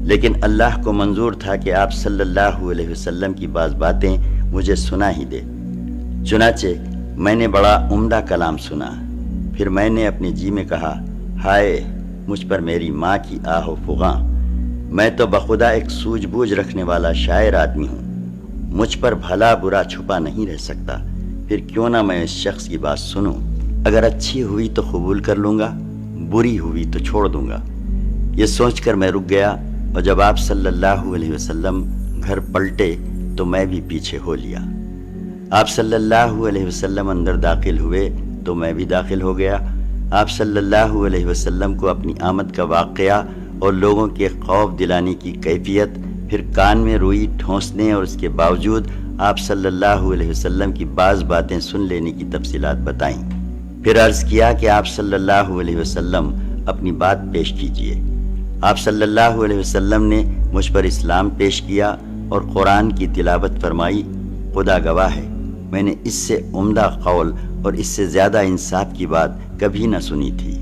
لیکن اللہ کو منظور تھا کہ آپ صلی اللہ علیہ وسلم کی بعض باتیں مجھے سنا ہی دے۔ چنانچہ میں نے بڑا عمدہ کلام سنا۔ پھر میں نے اپنے جی میں کہا، ہائے مجھ پر میری ماں کی آہ و فغاں، میں تو بخدا ایک سوجھ بوجھ رکھنے والا شاعر آدمی ہوں، مجھ پر بھلا برا چھپا نہیں رہ سکتا، پھر کیوں نہ میں اس شخص کی بات سنوں، اگر اچھی ہوئی تو قبول کر لوں گا، بری ہوئی تو چھوڑ دوں گا۔ یہ سوچ کر میں رک گیا، اور جب آپ صلی اللہ علیہ وسلم گھر پلٹے تو میں بھی پیچھے ہو لیا۔ آپ صلی اللہ علیہ وسلم اندر داخل ہوئے تو میں بھی داخل ہو گیا۔ آپ صلی اللہ علیہ وسلم کو اپنی آمد کا واقعہ اور لوگوں کے خوف دلانے کی کیفیت، پھر کان میں روئی ٹھونسنے اور اس کے باوجود آپ صلی اللہ علیہ وسلم کی بعض باتیں سن لینے کی تفصیلات بتائیں۔ پھر عرض کیا کہ آپ صلی اللہ علیہ وسلم اپنی بات پیش کیجئے۔ آپ صلی اللہ علیہ وسلم نے مجھ پر اسلام پیش کیا اور قرآن کی تلاوت فرمائی۔ خدا گواہ ہے، میں نے اس سے عمدہ قول اور اس سے زیادہ انصاف کی بات کبھی نہ سنی تھی۔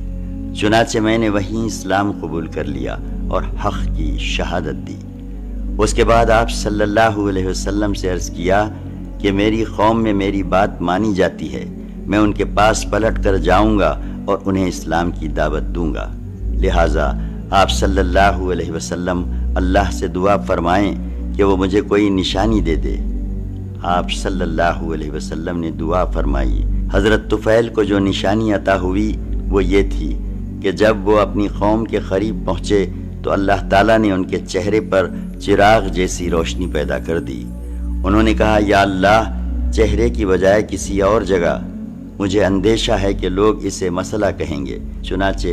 چنانچہ میں نے وہیں اسلام قبول کر لیا اور حق کی شہادت دی۔ اس کے بعد آپ صلی اللہ علیہ وسلم سے عرض کیا کہ میری قوم میں میری بات مانی جاتی ہے، میں ان کے پاس پلٹ کر جاؤں گا اور انہیں اسلام کی دعوت دوں گا، لہٰذا آپ صلی اللہ علیہ وسلم اللہ سے دعا فرمائیں کہ وہ مجھے کوئی نشانی دے دے۔ آپ صلی اللہ علیہ وسلم نے دعا فرمائی۔ حضرت طفیل کو جو نشانی عطا ہوئی وہ یہ تھی کہ جب وہ اپنی قوم کے قریب پہنچے تو اللہ تعالیٰ نے ان کے چہرے پر چراغ جیسی روشنی پیدا کر دی۔ انہوں نے کہا، یا اللہ، چہرے کی بجائے کسی اور جگہ، مجھے اندیشہ ہے کہ لوگ اسے مسئلہ کہیں گے۔ چنانچہ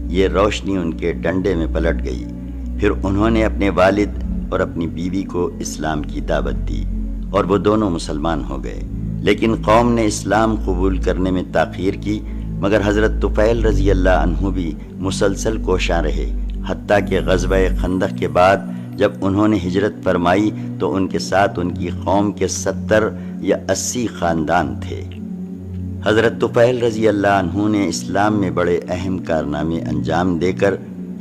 یہ روشنی ان کے ڈنڈے میں پلٹ گئی۔ پھر انہوں نے اپنے والد اور اپنی بیوی کو اسلام کی دعوت دی اور وہ دونوں مسلمان ہو گئے، لیکن قوم نے اسلام قبول کرنے میں تاخیر کی، مگر حضرت طفیل رضی اللہ عنہ بھی مسلسل کوشاں رہے، حتیٰ کہ غزوہ خندق کے بعد جب انہوں نے ہجرت فرمائی تو ان کے ساتھ ان کی قوم کے 70 یا 80 خاندان تھے۔ حضرت طفیل رضی اللہ عنہ نے اسلام میں بڑے اہم کارنامے انجام دے کر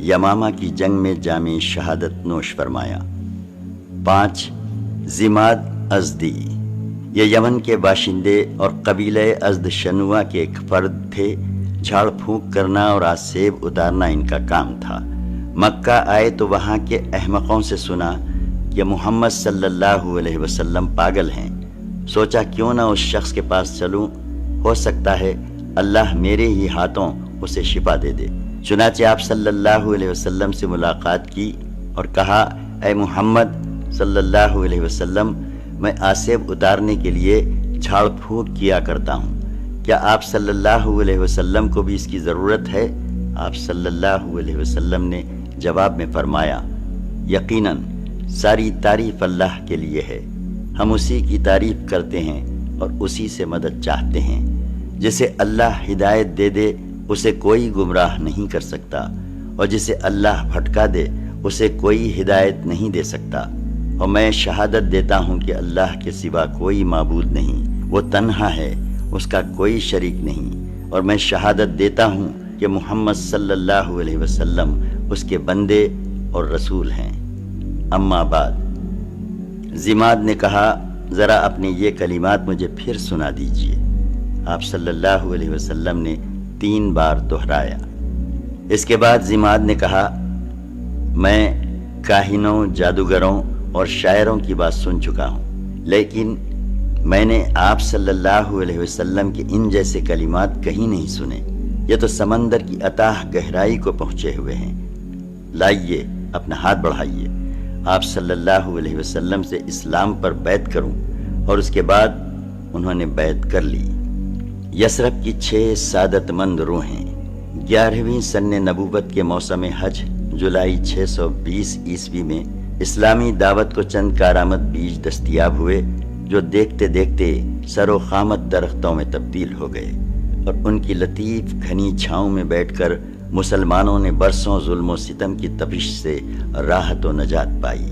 یمامہ کی جنگ میں جام شہادت نوش فرمایا۔ 5 ضماد ازدی، یہ یمن کے باشندے اور قبیلہ ازد شنوا کے ایک فرد تھے۔ جھاڑ پھونک کرنا اور آسیب اتارنا ان کا کام تھا۔ مکہ آئے تو وہاں کے احمقوں سے سنا کہ محمد صلی اللہ علیہ وسلم پاگل ہیں۔ سوچا کیوں نہ اس شخص کے پاس چلوں، ہو سکتا ہے اللہ میرے ہی ہاتھوں اسے شفا دے دے۔ چنانچہ آپ صلی اللہ علیہ وسلم سے ملاقات کی اور کہا، اے محمد صلی اللہ علیہ وسلم، میں آسیب اتارنے کے لیے جھاڑ پھونک کیا کرتا ہوں، کیا آپ صلی اللہ علیہ وسلم کو بھی اس کی ضرورت ہے؟ آپ صلی اللہ علیہ وسلم نے جواب میں فرمایا، یقیناً ساری تعریف اللہ کے لیے ہے، ہم اسی کی تعریف کرتے ہیں اور اسی سے مدد چاہتے ہیں۔ جسے اللہ ہدایت دے دے اسے کوئی گمراہ نہیں کر سکتا، اور جسے اللہ بھٹکا دے اسے کوئی ہدایت نہیں دے سکتا۔ اور میں شہادت دیتا ہوں کہ اللہ کے سوا کوئی معبود نہیں، وہ تنہا ہے، اس کا کوئی شریک نہیں، اور میں شہادت دیتا ہوں کہ محمد صلی اللہ علیہ وسلم اس کے بندے اور رسول ہیں۔ اما بعد، ضماد نے کہا، ذرا اپنے یہ کلمات مجھے پھر سنا دیجیے۔ آپ صلی اللہ علیہ وسلم نے 3 بار دہرایا۔ اس کے بعد ضماد نے کہا، میں کاہنوں، جادوگروں اور شاعروں کی بات سن چکا ہوں، لیکن میں نے آپ صلی اللہ علیہ وسلم کے ان جیسے کلمات کہیں نہیں سنے۔ یہ تو سمندر کی اتاہ گہرائی کو پہنچے ہوئے ہیں۔ لائیے اپنا ہاتھ بڑھائیے، آپ صلی اللہ علیہ وسلم سے اسلام پر بیعت کروں۔ اور اس کے بعد انہوں نے بیعت کر لی۔ یثرب کی 6 سعادت مند روحیں 11ویں سن نبوت کے موسم حج جولائی 620 عیسوی میں اسلامی دعوت کو چند کارآمد بیج دستیاب ہوئے، جو دیکھتے دیکھتے سر و خامت درختوں میں تبدیل ہو گئے، اور ان کی لطیف گھنی چھاؤں میں بیٹھ کر مسلمانوں نے برسوں ظلم و ستم کی تپش سے راحت و نجات پائی۔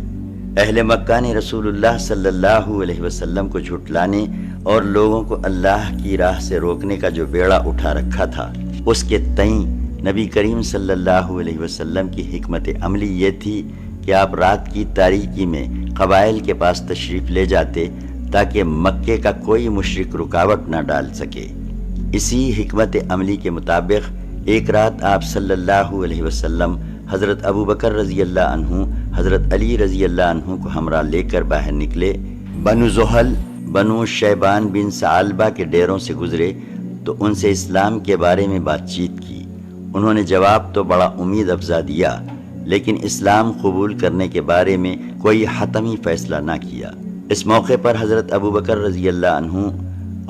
اہل مکہ نے رسول اللہ صلی اللہ علیہ وسلم کو جھٹلانے اور لوگوں کو اللہ کی راہ سے روکنے کا جو بیڑا اٹھا رکھا تھا، اس کے تئیں نبی کریم صلی اللہ علیہ وسلم کی حکمت عملی یہ تھی کہ آپ رات کی تاریکی میں قبائل کے پاس تشریف لے جاتے تاکہ مکے کا کوئی مشرک رکاوٹ نہ ڈال سکے۔ اسی حکمت عملی کے مطابق ایک رات آپ صلی اللہ علیہ وسلم حضرت ابو بکر رضی اللہ عنہ، حضرت علی رضی اللہ عنہ کو ہمراہ لے کر باہر نکلے۔ بنو زحل، بنو شیبان بن ثعلبہ کے ڈیروں سے گزرے تو ان سے اسلام کے بارے میں بات چیت کی۔ انہوں نے جواب تو بڑا امید افزا دیا، لیکن اسلام قبول کرنے کے بارے میں کوئی حتمی فیصلہ نہ کیا۔ اس موقع پر حضرت ابو بکر رضی اللہ عنہ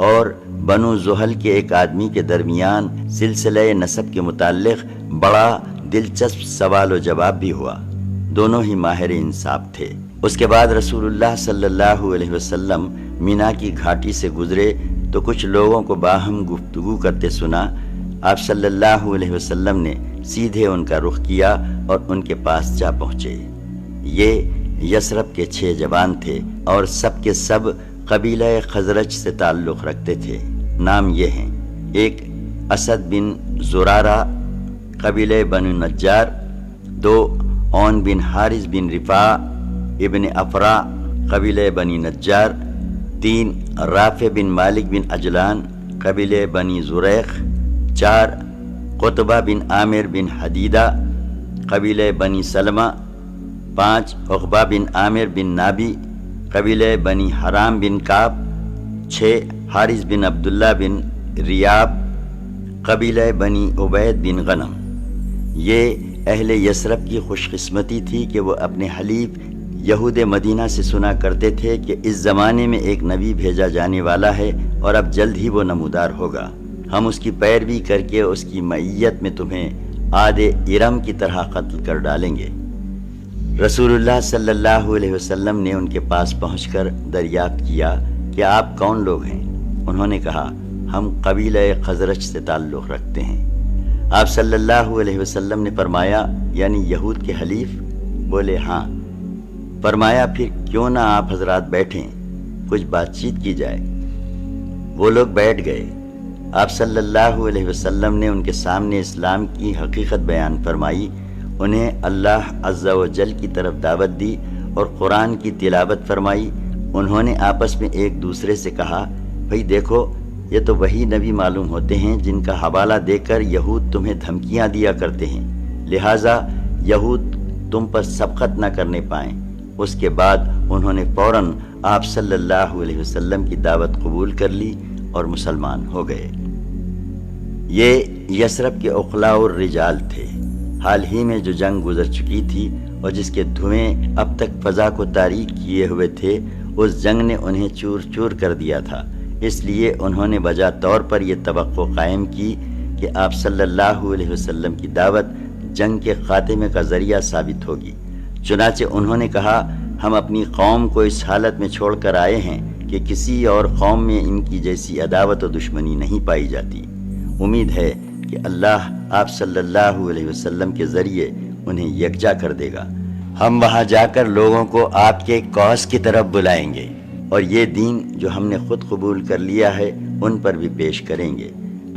اور بنو زحل کے ایک آدمی کے درمیان سلسلہ نسب کے متعلق بڑا دلچسپ سوال و جواب بھی ہوا۔ دونوں ہی ماہر انصاف تھے۔ اس کے بعد رسول اللہ صلی اللہ علیہ وسلم مینا کی گھاٹی سے گزرے تو کچھ لوگوں کو باہم گفتگو کرتے سنا۔ آپ صلی اللہ علیہ وسلم نے سیدھے ان کا رخ کیا اور ان کے پاس جا پہنچے۔ یہ یثرب کے 6 جوان تھے اور سب کے سب قبیلہ خزرج سے تعلق رکھتے تھے۔ نام یہ ہیں: ایک اسد بن زرارہ قبیلہ بنو نجار، 2 اون بن حارث بن رفاع ابن افرا قبیلہ بنی نجار، 3 رافع بن مالک بن اجلان قبیلہ بنی زریق، 4 قطبہ بن عامر بن حدیدہ قبیلہ بنی سلمہ، 5 عقبہ بن عامر بن نابی قبیلہ بنی حرام بن کعب، 6 حارث بن عبداللہ بن ریاب قبیلہ بنی عبید بن غنم۔ یہ اہل یثرب کی خوش قسمتی تھی کہ وہ اپنے حلیف یہود مدینہ سے سنا کرتے تھے کہ اس زمانے میں ایک نبی بھیجا جانے والا ہے اور اب جلد ہی وہ نمودار ہوگا۔ ہم اس کی پیروی کر کے اس کی معیت میں تمہیں عاد ارم کی طرح قتل کر ڈالیں گے۔ رسول اللہ صلی اللہ علیہ وسلم نے ان کے پاس پہنچ کر دریافت کیا کہ آپ کون لوگ ہیں؟ انہوں نے کہا، ہم قبیلہ خزرج سے تعلق رکھتے ہیں۔ آپ صلی اللہ علیہ وسلم نے فرمایا، یعنی یہود کے حلیف؟ بولے ہاں۔ فرمایا، پھر کیوں نہ آپ حضرات بیٹھیں، کچھ بات چیت کی جائے۔ وہ لوگ بیٹھ گئے۔ آپ صلی اللہ علیہ وسلم نے ان کے سامنے اسلام کی حقیقت بیان فرمائی، انہیں اللہ عز و جل کی طرف دعوت دی اور قرآن کی تلاوت فرمائی، انہوں نے آپس میں ایک دوسرے سے کہا، بھئی دیکھو یہ تو وہی نبی معلوم ہوتے ہیں جن کا حوالہ دے کر یہود تمہیں دھمکیاں دیا کرتے ہیں، لہٰذا یہود تم پر سبقت نہ کرنے پائیں۔ اس کے بعد انہوں نے فوراً آپ صلی اللہ علیہ وسلم کی دعوت قبول کر لی اور مسلمان ہو گئے۔ یہ یثرب کے عقلاء الرجال تھے۔ حال ہی میں جو جنگ گزر چکی تھی اور جس کے دھویں اب تک فضا کو تاریک کیے ہوئے تھے، اس جنگ نے انہیں چور چور کر دیا تھا، اس لیے انہوں نے بجا طور پر یہ توقع قائم کی کہ آپ صلی اللہ علیہ وسلم کی دعوت جنگ کے خاتمے کا ذریعہ ثابت ہوگی۔ چنانچہ انہوں نے کہا، ہم اپنی قوم کو اس حالت میں چھوڑ کر آئے ہیں کہ کسی اور قوم میں ان کی جیسی عداوت و دشمنی نہیں پائی جاتی۔ امید ہے کہ اللہ آپ صلی اللہ علیہ وسلم کے ذریعے انہیں یکجا کر دے گا۔ ہم وہاں جا کر لوگوں کو آپ کے کوس کی طرف بلائیں گے اور یہ دین جو ہم نے خود قبول کر لیا ہے ان پر بھی پیش کریں گے۔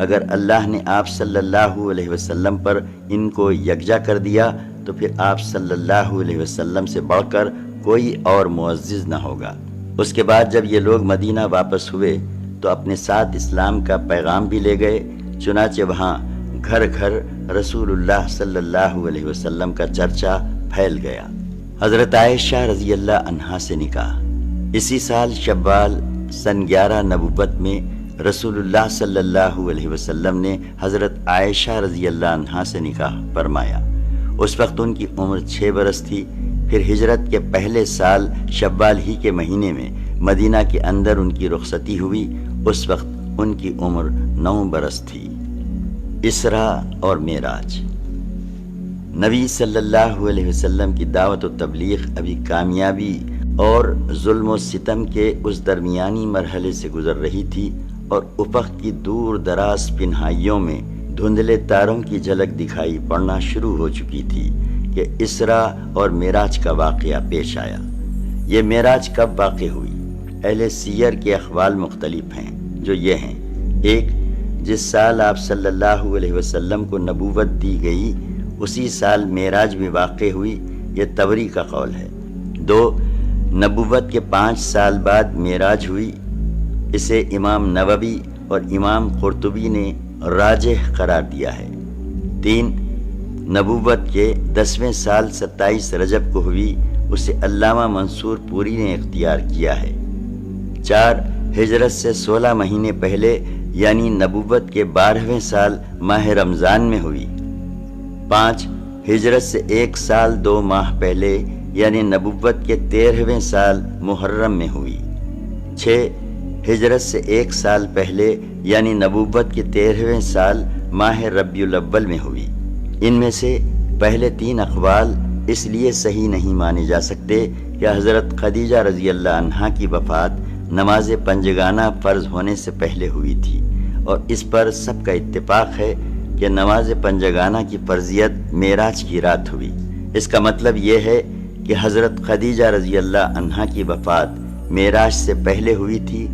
اگر اللہ نے آپ صلی اللہ علیہ وسلم پر ان کو یکجا کر دیا تو پھر آپ صلی اللہ علیہ وسلم سے بڑھ کر کوئی اور معزز نہ ہوگا۔ اس کے بعد جب یہ لوگ مدینہ واپس ہوئے تو اپنے ساتھ اسلام کا پیغام بھی لے گئے، چنانچہ وہاں گھر گھر رسول اللہ صلی اللہ علیہ وسلم کا چرچا پھیل گیا۔ حضرت عائشہ رضی اللہ عنہا سے نکاح۔ اسی سال شوال سن 11 نبوت میں رسول اللہ صلی اللہ علیہ وسلم نے حضرت عائشہ رضی اللہ عنہا سے نکاح فرمایا۔ اس وقت ان کی عمر 6 برس تھی۔ پھر ہجرت کے پہلے سال شوال ہی کے مہینے میں مدینہ کے اندر ان کی رخصتی ہوئی، اس وقت ان کی عمر 9 برس تھی۔ اسراء اور معراج۔ نبی صلی اللہ علیہ وسلم کی دعوت و تبلیغ ابھی کامیابی اور ظلم و ستم کے اس درمیانی مرحلے سے گزر رہی تھی اور افق کی دور دراز پنہائیوں میں دھندلے تاروں کی جھلک دکھائی پڑنا شروع ہو چکی تھی کہ اسراء اور معراج کا واقعہ پیش آیا۔ یہ معراج کب واقع ہوئی؟ اہل سیر کے اقوال مختلف ہیں، جو یہ ہیں: ایک، جس سال آپ صلی اللہ علیہ وسلم کو نبوت دی گئی اسی سال معراج بھی واقع ہوئی، یہ طبری کا قول ہے۔ دو، نبوت کے 5 سال بعد معراج ہوئی، اسے امام نووی اور امام قرطبی نے راجح قرار دیا ہے۔ 3، نبوت کے 10ویں سال 27 رجب کو ہوئی، اسے علامہ منصور پوری نے اختیار کیا ہے۔ 4، ہجرت سے 16 مہینے پہلے یعنی نبوت کے 12ویں سال ماہ رمضان میں ہوئی۔ 5، ہجرت سے 1 سال 2 ماہ پہلے یعنی نبوت کے 13ویں سال محرم میں ہوئی۔ 6، ہجرت سے 1 سال پہلے یعنی نبوت کے 13ویں سال ماہ ربیع الاول میں ہوئی۔ ان میں سے پہلے 3 اقوال اس لیے صحیح نہیں مانے جا سکتے کہ حضرت خدیجہ رضی اللہ عنہا کی وفات نماز پنجگانہ فرض ہونے سے پہلے ہوئی تھی، اور اس پر سب کا اتفاق ہے کہ نماز پنجگانہ کی فرضیت معراج کی رات ہوئی۔ اس کا مطلب یہ ہے کہ حضرت خدیجہ رضی اللہ عنہا کی وفات معراج سے پہلے ہوئی تھی،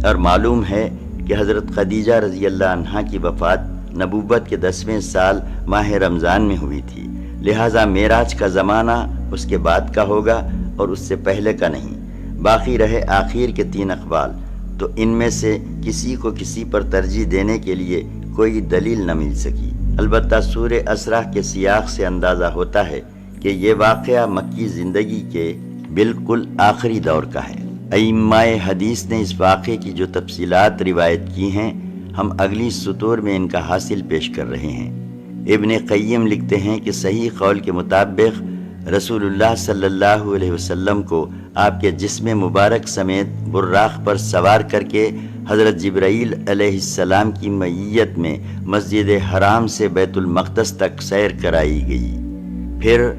اور معلوم ہے کہ حضرت خدیجہ رضی اللہ عنہا کی وفات نبوت کے 10ویں سال ماہ رمضان میں ہوئی تھی، لہٰذا معراج کا زمانہ اس کے بعد کا ہوگا اور اس سے پہلے کا نہیں۔ باقی رہے آخر کے 3 اقوال، تو ان میں سے کسی کو کسی پر ترجیح دینے کے لیے کوئی دلیل نہ مل سکی۔ البتہ سورہ اسراء کے سیاق سے اندازہ ہوتا ہے کہ یہ واقعہ مکی زندگی کے بالکل آخری دور کا ہے۔ ائمہ حدیث نے اس واقعے کی جو تفصیلات روایت کی ہیں، ہم اگلی سطور میں ان کا حاصل پیش کر رہے ہیں۔ ابن قیم لکھتے ہیں کہ صحیح قول کے مطابق رسول اللہ صلی اللہ علیہ وسلم کو آپ کے جسم مبارک سمیت براق پر سوار کر کے حضرت جبرائیل علیہ السلام کی معیت میں مسجد حرام سے بیت المقدس تک سیر کرائی گئی۔ پھر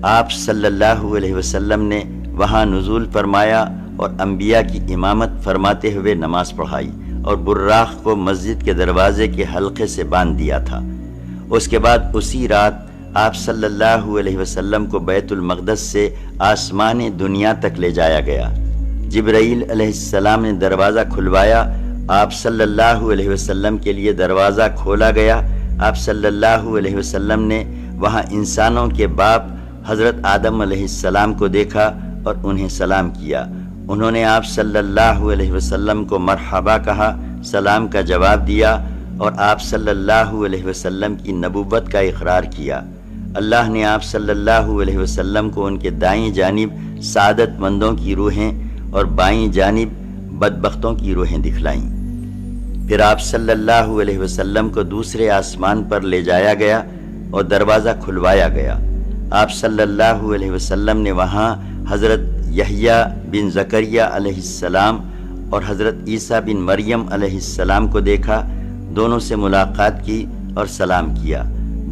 آپ صلی اللہ علیہ وسلم نے وہاں نزول فرمایا اور انبیاء کی امامت فرماتے ہوئے نماز پڑھائی اور براق کو مسجد کے دروازے کے حلقے سے باندھ دیا تھا۔ اس کے بعد اسی رات آپ صلی اللہ علیہ وسلم کو بیت المقدس سے آسمان دنیا تک لے جایا گیا۔ جبرائیل علیہ السلام نے دروازہ کھلوایا، آپ صلی اللہ علیہ وسلم کے لیے دروازہ کھولا گیا۔ آپ صلی اللہ علیہ وسلم نے وہاں انسانوں کے باپ حضرت آدم علیہ السلام کو دیکھا اور انہیں سلام کیا۔ انہوں نے آپ صلی اللہ علیہ وسلم کو مرحبا کہا، سلام کا جواب دیا اور آپ صلی اللہ علیہ وسلم کی نبوت کا اقرار کیا۔ اللہ نے آپ صلی اللہ علیہ وسلم کو ان کے دائیں جانب سعادت مندوں کی روحیں اور بائیں جانب بدبختوں کی روحیں دکھلائیں۔ پھر آپ صلی اللہ علیہ وسلم کو دوسرے آسمان پر لے جایا گیا اور دروازہ کھلوایا گیا۔ آپ صلی اللہ علیہ وسلم نے وہاں حضرت یحییٰ بن زکریہ علیہ السلام اور حضرت عیسیٰ بن مریم علیہ السلام کو دیکھا، دونوں سے ملاقات کی اور سلام کیا۔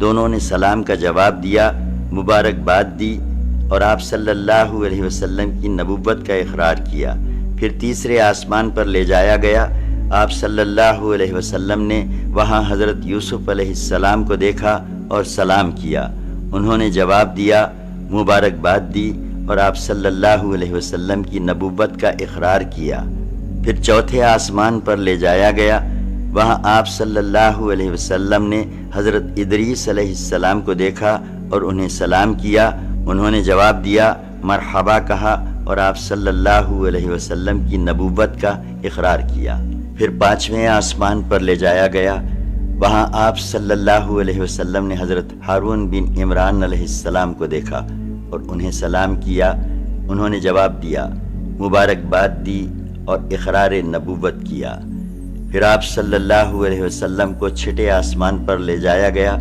دونوں نے سلام کا جواب دیا، مبارکباد دی اور آپ صلی اللہ علیہ وسلم کی نبوت کا اقرار کیا۔ پھر تیسرے آسمان پر لے جایا گیا۔ آپ صلی اللہ علیہ وسلم نے وہاں حضرت یوسف علیہ السلام کو دیکھا اور سلام کیا۔ انہوں نے جواب دیا، مبارکباد دی اور آپ صلی اللہ علیہ وسلم کی نبوت کا اقرار کیا۔ پھر چوتھے آسمان پر لے جایا گیا۔ وہاں آپ صلی اللہ علیہ وسلم نے حضرت ادریس علیہ السلام کو دیکھا اور انہیں سلام کیا۔ انہوں نے جواب دیا، مرحبا کہا اور آپ صلی اللہ علیہ وسلم کی نبوت کا اقرار کیا۔ پھر پانچویں آسمان پر لے جایا گیا۔ وہاں آپ صلی اللہ علیہ وسلم نے حضرت ہارون بن عمران علیہ السلام کو دیکھا اور انہیں سلام کیا۔ انہوں نے جواب دیا، مبارکباد دی اور اقرار نبوت کیا۔ پھر آپ صلی اللہ علیہ وسلم کو چھٹے آسمان پر لے جایا گیا۔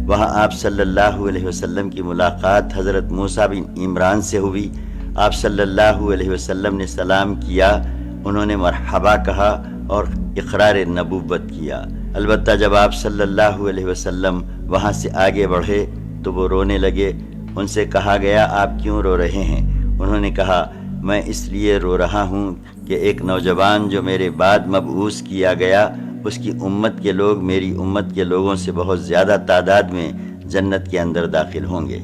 وہاں آپ صلی اللہ علیہ وسلم کی ملاقات حضرت موسیٰ بن عمران سے ہوئی۔ آپ صلی اللہ علیہ وسلم نے سلام کیا، انہوں نے مرحبا کہا اور اقرار نبوت کیا۔ البتہ جب آپ صلی اللہ علیہ وسلم وہاں سے آگے بڑھے تو وہ رونے لگے۔ ان سے کہا گیا، آپ کیوں رو رہے ہیں؟ انہوں نے کہا، میں اس لیے رو رہا ہوں کہ ایک نوجوان جو میرے بعد مبعوث کیا گیا، اس کی امت کے لوگ میری امت کے لوگوں سے بہت زیادہ تعداد میں جنت کے اندر داخل ہوں گے۔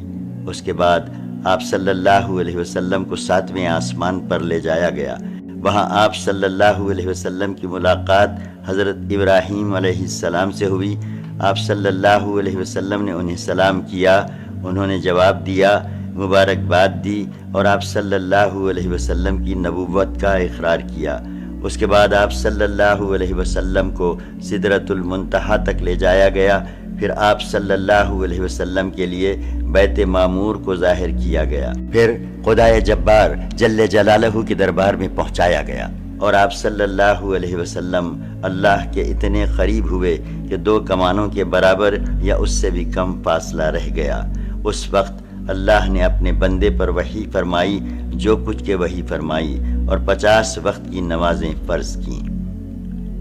اس کے بعد آپ صلی اللہ علیہ وسلم کو ساتویں آسمان پر لے جایا گیا۔ وہاں آپ صلی اللہ علیہ وسلم کی ملاقات حضرت ابراہیم علیہ السلام سے ہوئی۔ آپ صلی اللہ علیہ وسلم نے انہیں سلام کیا، انہوں نے جواب دیا، مبارکباد دی اور آپ صلی اللہ علیہ وسلم کی نبوت کا اقرار کیا۔ اس کے بعد آپ صلی اللہ علیہ وسلم کو سدرۃ المنتہا تک لے جایا گیا۔ پھر آپ صلی اللہ علیہ وسلم کے لیے بیت معمور کو ظاہر کیا گیا۔ پھر خدائے جبار جل جلالہ کے دربار میں پہنچایا گیا اور آپ صلی اللہ علیہ وسلم اللہ کے اتنے قریب ہوئے کہ 2 کمانوں کے برابر یا اس سے بھی کم فاصلہ رہ گیا۔ اس وقت اللہ نے اپنے بندے پر وحی فرمائی، جو کچھ کے وحی فرمائی، اور 50 وقت کی نمازیں فرض کیں۔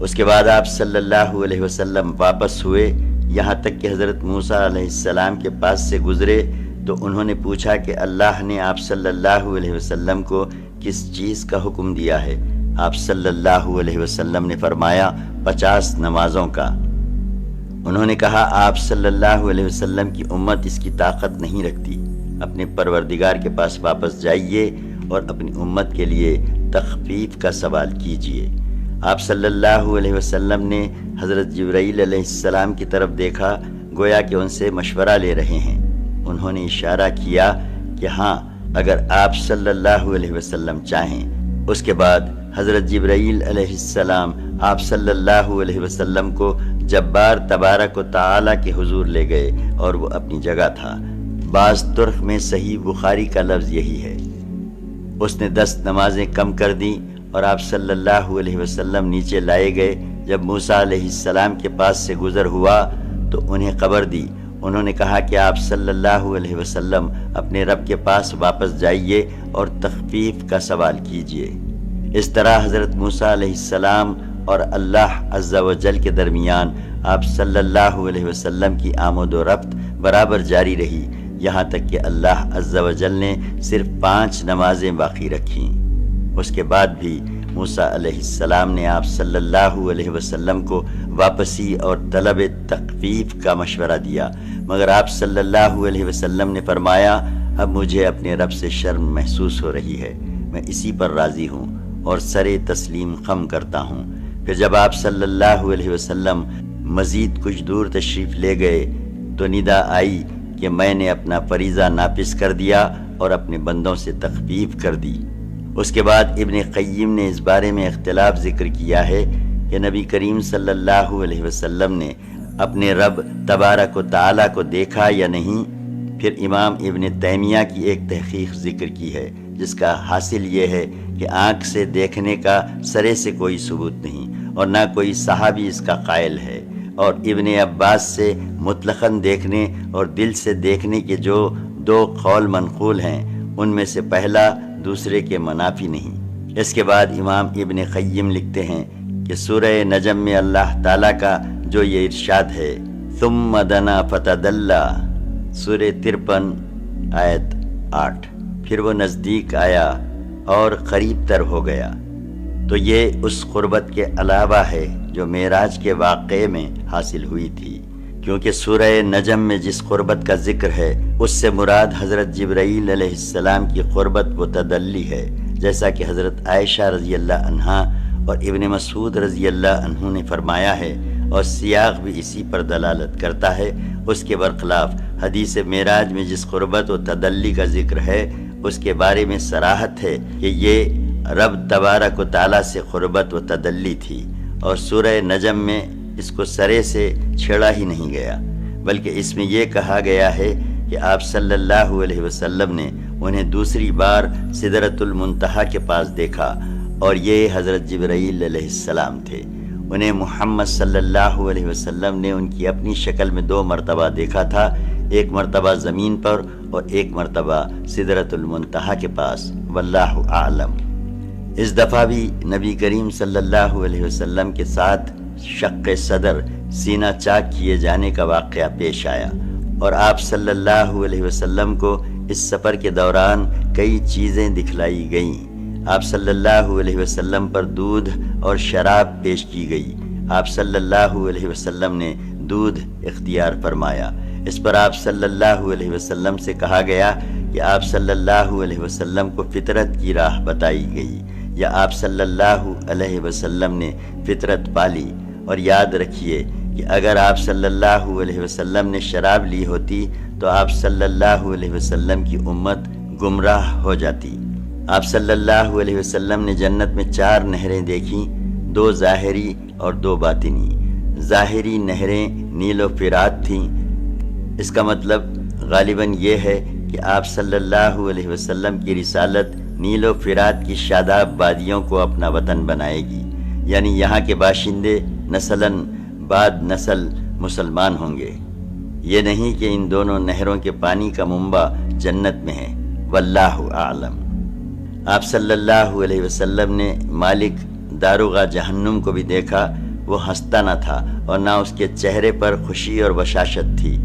اس کے بعد آپ صلی اللہ علیہ وسلم واپس ہوئے، یہاں تک کہ حضرت موسیٰ علیہ السلام کے پاس سے گزرے تو انہوں نے پوچھا کہ اللہ نے آپ صلی اللہ علیہ وسلم کو کس چیز کا حکم دیا ہے؟ آپ صلی اللہ علیہ وسلم نے فرمایا، 50 نمازوں کا۔ انہوں نے کہا، آپ صلی اللہ علیہ وسلم کی امت اس کی طاقت نہیں رکھتی، اپنے پروردگار کے پاس واپس جائیے اور اپنی امت کے لیے تخفیف کا سوال کیجیے۔ آپ صلی اللہ علیہ وسلم نے حضرت جبرائیل علیہ السلام کی طرف دیکھا، گویا کہ ان سے مشورہ لے رہے ہیں۔ انہوں نے اشارہ کیا کہ ہاں، اگر آپ صلی اللہ علیہ وسلم چاہیں۔ اس کے بعد حضرت جبرائیل علیہ السلام آپ صلی اللہ علیہ وسلم کو جبار تبارک و تعالی کے حضور لے گئے اور وہ اپنی جگہ تھا۔ بعض طرق میں صحیح بخاری کا لفظ یہی ہے۔ اس نے 10 نمازیں کم کر دیں اور آپ صلی اللہ علیہ وسلم نیچے لائے گئے۔ جب موسیٰ علیہ السلام کے پاس سے گزر ہوا تو انہیں خبر دی۔ انہوں نے کہا کہ آپ صلی اللہ علیہ وسلم اپنے رب کے پاس واپس جائیے اور تخفیف کا سوال کیجیے۔ اس طرح حضرت موسیٰ علیہ السلام اور اللہ عز و جل کے درمیان آپ صلی اللہ علیہ وسلم کی آمد و رفت برابر جاری رہی، یہاں تک کہ اللہ عز و جل نے صرف 5 نمازیں باقی رکھیں۔ اس کے بعد بھی موسیٰ علیہ السلام نے آپ صلی اللہ علیہ وسلم کو واپسی اور طلب تخفیف کا مشورہ دیا، مگر آپ صلی اللہ علیہ وسلم نے فرمایا، اب مجھے اپنے رب سے شرم محسوس ہو رہی ہے، میں اسی پر راضی ہوں اور سر تسلیم خم کرتا ہوں۔ پھر جب آپ صلی اللہ علیہ وسلم مزید کچھ دور تشریف لے گئے تو ندا آئی کہ میں نے اپنا فریضہ ناپس کر دیا اور اپنے بندوں سے تخفیف کر دی۔ اس کے بعد ابن قیم نے اس بارے میں اختلاف ذکر کیا ہے کہ نبی کریم صلی اللہ علیہ وسلم نے اپنے رب تبارک و تعالیٰ کو دیکھا یا نہیں۔ پھر امام ابن تیمیہ کی ایک تحقیق ذکر کی ہے جس کا حاصل یہ ہے کہ آنکھ سے دیکھنے کا سرے سے کوئی ثبوت نہیں اور نہ کوئی صحابی اس کا قائل ہے، اور ابن عباس سے مطلقاً دیکھنے اور دل سے دیکھنے کے جو دو قول منقول ہیں ان میں سے پہلا دوسرے کے منافی نہیں۔ اس کے بعد امام ابن قیم لکھتے ہیں کہ سورہ نجم میں اللہ تعالیٰ کا جو یہ ارشاد ہے ثم دنا فتدلی، سورہ 53 آیت 8، پھر وہ نزدیک آیا اور قریب تر ہو گیا، تو یہ اس قربت کے علاوہ ہے جو معراج کے واقعے میں حاصل ہوئی تھی، کیونکہ سورہ نجم میں جس قربت کا ذکر ہے اس سے مراد حضرت جبرائیل علیہ السلام کی قربت و تدلی ہے، جیسا کہ حضرت عائشہ رضی اللہ عنہا اور ابن مسعود رضی اللہ عنہ نے فرمایا ہے، اور سیاق بھی اسی پر دلالت کرتا ہے۔ اس کے برخلاف حدیث معراج میں جس قربت و تدلی کا ذکر ہے اس کے بارے میں صراحت ہے کہ یہ رب تبارک و تعالیٰ سے قربت و تدلی تھی، اور سورہ نجم میں اس کو سرے سے چھیڑا ہی نہیں گیا، بلکہ اس میں یہ کہا گیا ہے کہ آپ صلی اللہ علیہ وسلم نے انہیں دوسری بار سدرۃ المنتہا کے پاس دیکھا، اور یہ حضرت جبرائیل علیہ السلام تھے۔ انہیں محمد صلی اللہ علیہ وسلم نے ان کی اپنی شکل میں 2 مرتبہ دیکھا تھا، ایک مرتبہ زمین پر اور ایک مرتبہ سدرۃ المنتہا کے پاس، واللہ اعلم۔ اس دفعہ بھی نبی کریم صلی اللہ علیہ وسلم کے ساتھ شق صدر، سینہ چاک کیے جانے کا واقعہ پیش آیا، اور آپ صلی اللہ علیہ وسلم کو اس سفر کے دوران کئی چیزیں دکھلائی گئیں۔ آپ صلی اللہ علیہ وسلم پر دودھ اور شراب پیش کی گئی۔ آپ صلی اللہ علیہ وسلم نے دودھ اختیار فرمایا۔ اس پر آپ صلی اللہ علیہ وسلم سے کہا گیا کہ آپ صلی اللہ علیہ وسلم کو فطرت کی راہ بتائی گئی، یا آپ صلی اللہ علیہ وسلم نے فطرت پالی۔ اور یاد رکھیے کہ اگر آپ صلی اللہ علیہ وسلم نے شراب لی ہوتی تو آپ صلی اللہ علیہ وسلم کی امت گمراہ ہو جاتی۔ آپ صلی اللہ علیہ وسلم نے جنت میں 4 نہریں دیکھیں، 2 ظاہری اور 2 باطنی۔ ظاہری نہریں نیل و فرات تھیں۔ اس کا مطلب غالباً یہ ہے کہ آپ صلی اللہ علیہ وسلم کی رسالت نیل و فرات کی شاداب وادیوں کو اپنا وطن بنائے گی، یعنی یہاں کے باشندے نسلاً بعد نسل مسلمان ہوں گے۔ یہ نہیں کہ ان دونوں نہروں کے پانی کا منبع جنت میں ہے، واللہ اعلم۔ آپ صلی اللہ علیہ وسلم نے مالک داروغہ جہنم کو بھی دیکھا۔ وہ ہنستا نہ تھا اور نہ اس کے چہرے پر خوشی اور بشاشت تھی۔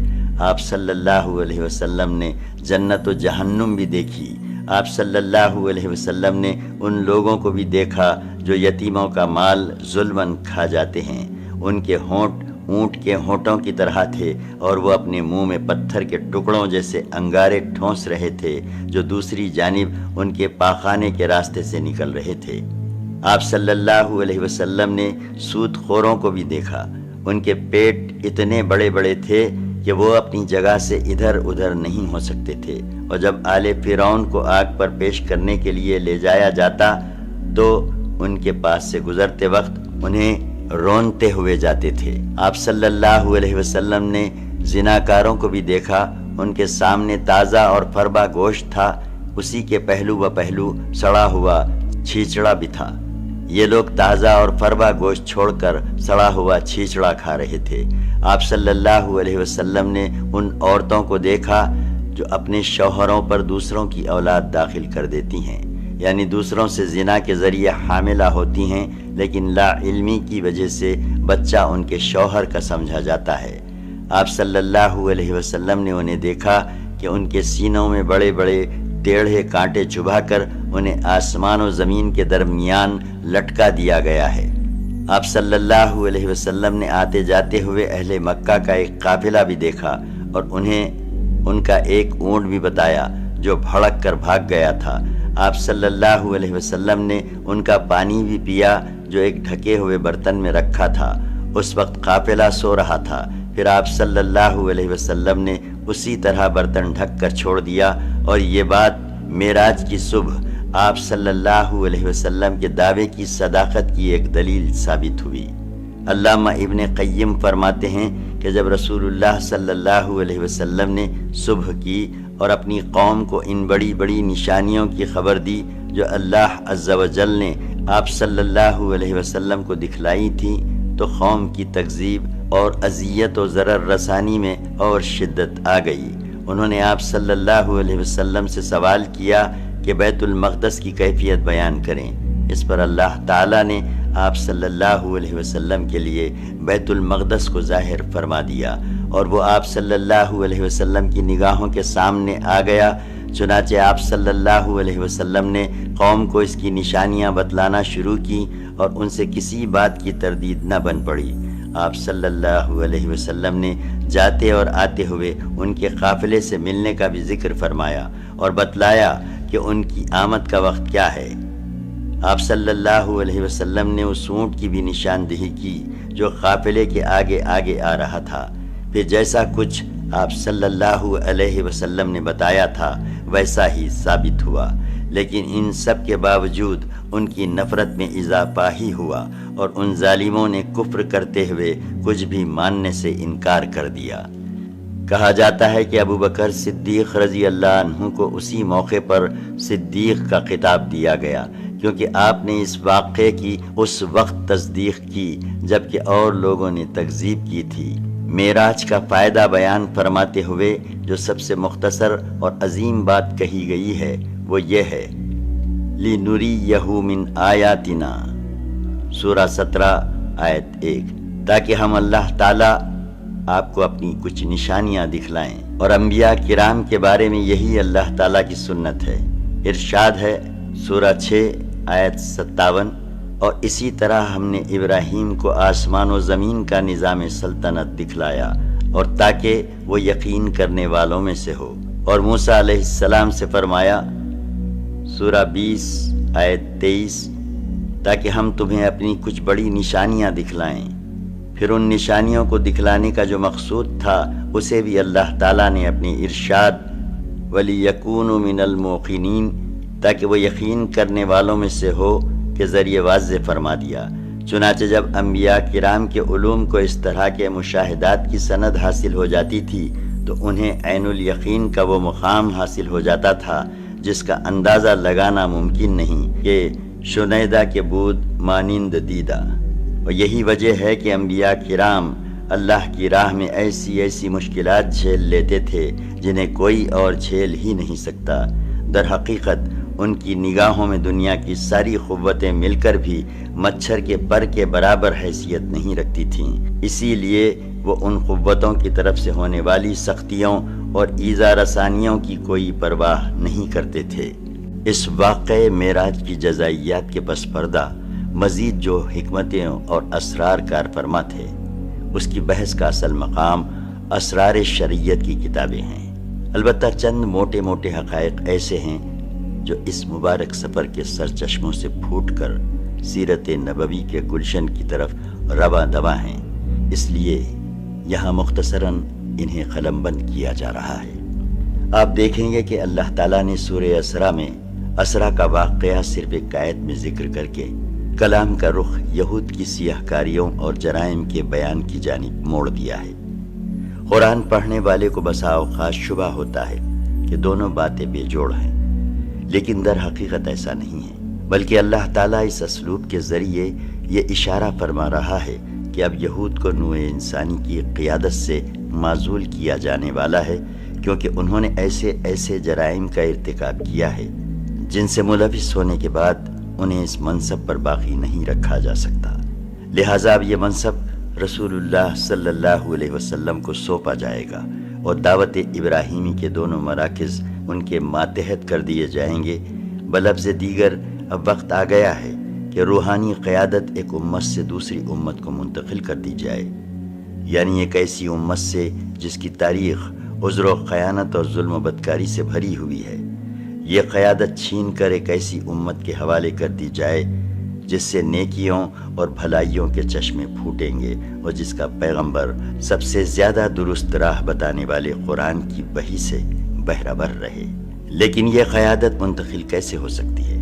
آپ صلی اللہ علیہ وسلم نے جنت و جہنم بھی دیکھی۔ آپ صلی اللہ علیہ وسلم نے ان لوگوں کو بھی دیکھا جو یتیموں کا مال ظلماً کھا جاتے ہیں۔ ان کے ہونٹ اونٹ کے ہونٹوں کی طرح تھے، اور وہ اپنے منہ میں پتھر کے ٹکڑوں جیسے انگارے ٹھونس رہے تھے جو دوسری جانب ان کے پاخانے کے راستے سے نکل رہے تھے۔ آپ صلی اللہ علیہ وسلم نے سود خوروں کو بھی دیکھا۔ ان کے پیٹ اتنے بڑے بڑے تھے کہ وہ اپنی جگہ سے ادھر ادھر نہیں ہو سکتے تھے، اور جب آل فرعون کو آگ پر پیش کرنے کے لیے لے جایا جاتا تو ان کے پاس سے گزرتے وقت انہیں رونتے ہوئے جاتے تھے۔ آپ صلی اللہ علیہ وسلم نے زناکاروں کو بھی دیکھا۔ ان کے سامنے تازہ اور فربا گوشت تھا، اسی کے پہلو و پہلو سڑا ہوا چھیچڑا بھی تھا۔ یہ لوگ تازہ اور فربا گوشت چھوڑ کر سڑا ہوا چھیچڑا کھا رہے تھے۔ آپ صلی اللہ علیہ وسلم نے ان عورتوں کو دیکھا جو اپنے شوہروں پر دوسروں کی اولاد داخل کر دیتی ہیں، یعنی دوسروں سے زنا کے ذریعے حاملہ ہوتی ہیں، لیکن لا علمی کی وجہ سے بچہ ان کے شوہر کا سمجھا جاتا ہے۔ آپ صلی اللہ علیہ وسلم نے انہیں دیکھا کہ ان کے سینوں میں بڑے بڑے ٹیڑھے کانٹے چبھا کر انہیں آسمان و زمین کے درمیان لٹکا دیا گیا ہے۔ آپ صلی اللہ علیہ وسلم نے آتے جاتے ہوئے اہل مکہ کا ایک قافلہ بھی دیکھا، اور انہیں ان کا ایک اونٹ بھی بتایا جو بھڑک کر بھاگ گیا تھا۔ آپ صلی اللہ علیہ وسلم نے ان کا پانی بھی پیا جو ایک ڈھکے ہوئے برتن میں رکھا تھا۔ اس وقت قافلہ سو رہا تھا۔ پھر آپ صلی اللہ علیہ وسلم نے اسی طرح برتن ڈھک کر چھوڑ دیا، اور یہ بات معراج کی صبح آپ صلی اللہ علیہ وسلم کے دعوے کی صداقت کی ایک دلیل ثابت ہوئی۔ علامہ ابن قیم فرماتے ہیں کہ جب رسول اللہ صلی اللہ علیہ وسلم نے صبح کی اور اپنی قوم کو ان بڑی بڑی نشانیوں کی خبر دی جو اللہ عز و جل نے آپ صلی اللہ علیہ وسلم کو دکھلائی تھی، تو قوم کی تکذیب اور اذیت و ضرر رسانی میں اور شدت آ گئی۔ انہوں نے آپ صلی اللہ علیہ وسلم سے سوال کیا کہ بیت المقدس کی کیفیت بیان کریں۔ اس پر اللہ تعالیٰ نے آپ صلی اللہ علیہ وسلم کے لیے بیت المقدس کو ظاہر فرما دیا، اور وہ آپ صلی اللہ علیہ وسلم کی نگاہوں کے سامنے آ گیا۔ چنانچہ آپ صلی اللہ علیہ وسلم نے قوم کو اس کی نشانیاں بتلانا شروع کی، اور ان سے کسی بات کی تردید نہ بن پڑی۔ آپ صلی اللہ علیہ وسلم نے جاتے اور آتے ہوئے ان کے قافلے سے ملنے کا بھی ذکر فرمایا اور بتلایا کہ ان کی آمد کا وقت کیا ہے۔ آپ صلی اللہ علیہ وسلم نے اس اونٹ کی بھی نشاندہی کی جو قافلے کے آگے آگے آ رہا تھا۔ پھر جیسا کچھ آپ صلی اللہ علیہ وسلم نے بتایا تھا ویسا ہی ثابت ہوا، لیکن ان سب کے باوجود ان کی نفرت میں اضافہ ہی ہوا، اور ان ظالموں نے کفر کرتے ہوئے کچھ بھی ماننے سے انکار کر دیا۔ کہا جاتا ہے کہ ابو بکر صدیق رضی اللہ عنہ کو اسی موقع پر صدیق کا خطاب دیا گیا، کیونکہ آپ نے اس واقعے کی اس وقت تصدیق کی جبکہ اور لوگوں نے تکذیب کی تھی۔ معراج کا فائدہ بیان فرماتے ہوئے جو سب سے مختصر اور عظیم بات کہی گئی ہے وہ یہ ہے، لِنُرِيَّهُ مِنْ آیَاتِنَا، سورہ 17 آیت 1، تاکہ ہم اللہ تعالیٰ آپ کو اپنی کچھ نشانیاں دکھلائیں۔ اور انبیاء کرام کے بارے میں یہی اللہ تعالیٰ کی سنت ہے۔ ارشاد ہے سورہ 6 آیت 57، اور اسی طرح ہم نے ابراہیم کو آسمان و زمین کا نظام سلطنت دکھلایا، اور تاکہ وہ یقین کرنے والوں میں سے ہو۔ اور موسیٰ علیہ السلام سے فرمایا سورہ 20 آیت 23، تاکہ ہم تمہیں اپنی کچھ بڑی نشانیاں دکھلائیں۔ پھر ان نشانیوں کو دکھلانے کا جو مقصود تھا اسے بھی اللہ تعالیٰ نے اپنی ارشاد وَلِيَكُونُوا مِنَ الْمُوقِنِينَ، تاکہ وہ یقین کرنے والوں میں سے ہو، کے ذریعے واضح فرما دیا۔ چنانچہ جب انبیاء کرام کے علوم کو اس طرح کے مشاہدات کی سند حاصل ہو جاتی تھی تو انہیں عین الیقین کا وہ مقام حاصل ہو جاتا تھا جس کا اندازہ لگانا ممکن نہیں کہ شنیدہ کے بود مانند دیدہ۔ اور یہی وجہ ہے کہ انبیاء کرام اللہ کی راہ میں ایسی ایسی مشکلات جھیل لیتے تھے جنہیں کوئی اور جھیل ہی نہیں سکتا۔ در حقیقت ان کی نگاہوں میں دنیا کی ساری قوتیں مل کر بھی مچھر کے پر کے برابر حیثیت نہیں رکھتی تھیں، اسی لیے وہ ان قوتوں کی طرف سے ہونے والی سختیوں اور ایذا رسانیوں کی کوئی پرواہ نہیں کرتے تھے۔ اس واقعے معراج کی جزائیات کے پس پردہ مزید جو حکمتیں اور اسرار کار فرما تھے، اس کی بحث کا اصل مقام اسرار شریعت کی کتابیں ہیں۔ البتہ چند موٹے موٹے حقائق ایسے ہیں جو اس مبارک سفر کے سرچشموں سے پھوٹ کر سیرت نبوی کے گلشن کی طرف رواں دواں ہیں، اس لیے یہاں مختصراً انہیں قلم بند کیا جا رہا ہے۔ آپ دیکھیں گے کہ اللہ تعالیٰ نے سورہ اسراء میں اسراء کا واقعہ صرف ایک آیت میں ذکر کر کے کلام کا رخ یہود کی سیاہ کاریوں اور جرائم کے بیان کی جانب موڑ دیا ہے۔ قرآن پڑھنے والے کو بسا اوقات شبہ ہوتا ہے کہ دونوں باتیں بے جوڑ ہیں، لیکن در حقیقت ایسا نہیں ہے، بلکہ اللہ تعالیٰ اس اسلوب کے ذریعے یہ اشارہ فرما رہا ہے کہ اب یہود کو نوع انسانی کی قیادت سے معزول کیا جانے والا ہے، کیونکہ انہوں نے ایسے ایسے جرائم کا ارتکاب کیا ہے جن سے ملوث ہونے کے بعد انہیں اس منصب پر باقی نہیں رکھا جا سکتا۔ لہٰذا اب یہ منصب رسول اللہ صلی اللہ علیہ وسلم کو سونپا جائے گا، اور دعوت ابراہیمی کے دونوں مراکز ان کے ماتحت کر دیے جائیں گے۔ بلفظ دیگر اب وقت آ گیا ہے کہ روحانی قیادت ایک امت سے دوسری امت کو منتقل کر دی جائے، یعنی ایک ایسی امت سے جس کی تاریخ عذر و خیانت اور ظلم و بدکاری سے بھری ہوئی ہے، یہ قیادت چھین کر ایک ایسی امت کے حوالے کر دی جائے جس سے نیکیوں اور بھلائیوں کے چشمے پھوٹیں گے اور جس کا پیغمبر سب سے زیادہ درست راہ بتانے والے قرآن کی وحی سے بہرہ رہے۔ لیکن یہ قیادت منتقل کیسے ہو سکتی ہے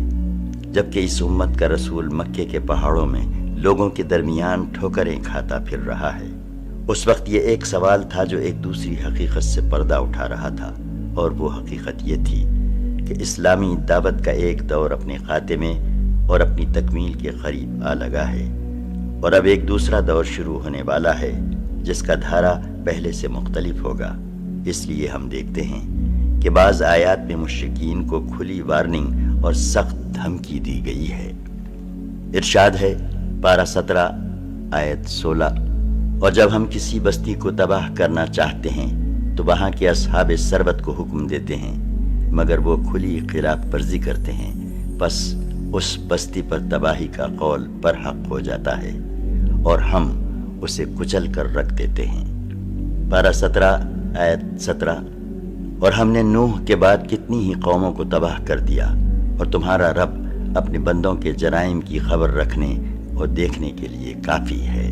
جبکہ اس امت کا رسول مکے کے پہاڑوں میں لوگوں کے درمیان ٹھوکریں کھاتا پھر رہا ہے؟ اس وقت یہ ایک سوال تھا جو ایک دوسری حقیقت سے پردہ اٹھا رہا تھا، اور وہ حقیقت یہ تھی کہ اسلامی دعوت کا ایک دور اپنے خاتمے اور اپنی تکمیل کے قریب آ لگا ہے، اور اب ایک دوسرا دور شروع ہونے والا ہے جس کا دھارا پہلے سے مختلف ہوگا۔ اس لیے ہم دیکھتے ہیں کہ بعض آیات میں مشرکین کو کھلی وارننگ اور سخت دھمکی دی گئی ہے۔ ارشاد ہے پارہ 17 آیت 16، اور جب ہم کسی بستی کو تباہ کرنا چاہتے ہیں تو وہاں کے اصحاب ثروت کو حکم دیتے ہیں، مگر وہ کھلی خلاف ورزی کرتے ہیں، پس اس بستی پر تباہی کا قول برحق ہو جاتا ہے اور ہم اسے کچل کر رکھ دیتے ہیں۔ پارہ 17 آیت 17، اور ہم نے نوح کے بعد کتنی ہی قوموں کو تباہ کر دیا، اور تمہارا رب اپنے بندوں کے جرائم کی خبر رکھنے اور دیکھنے کے لیے کافی ہے۔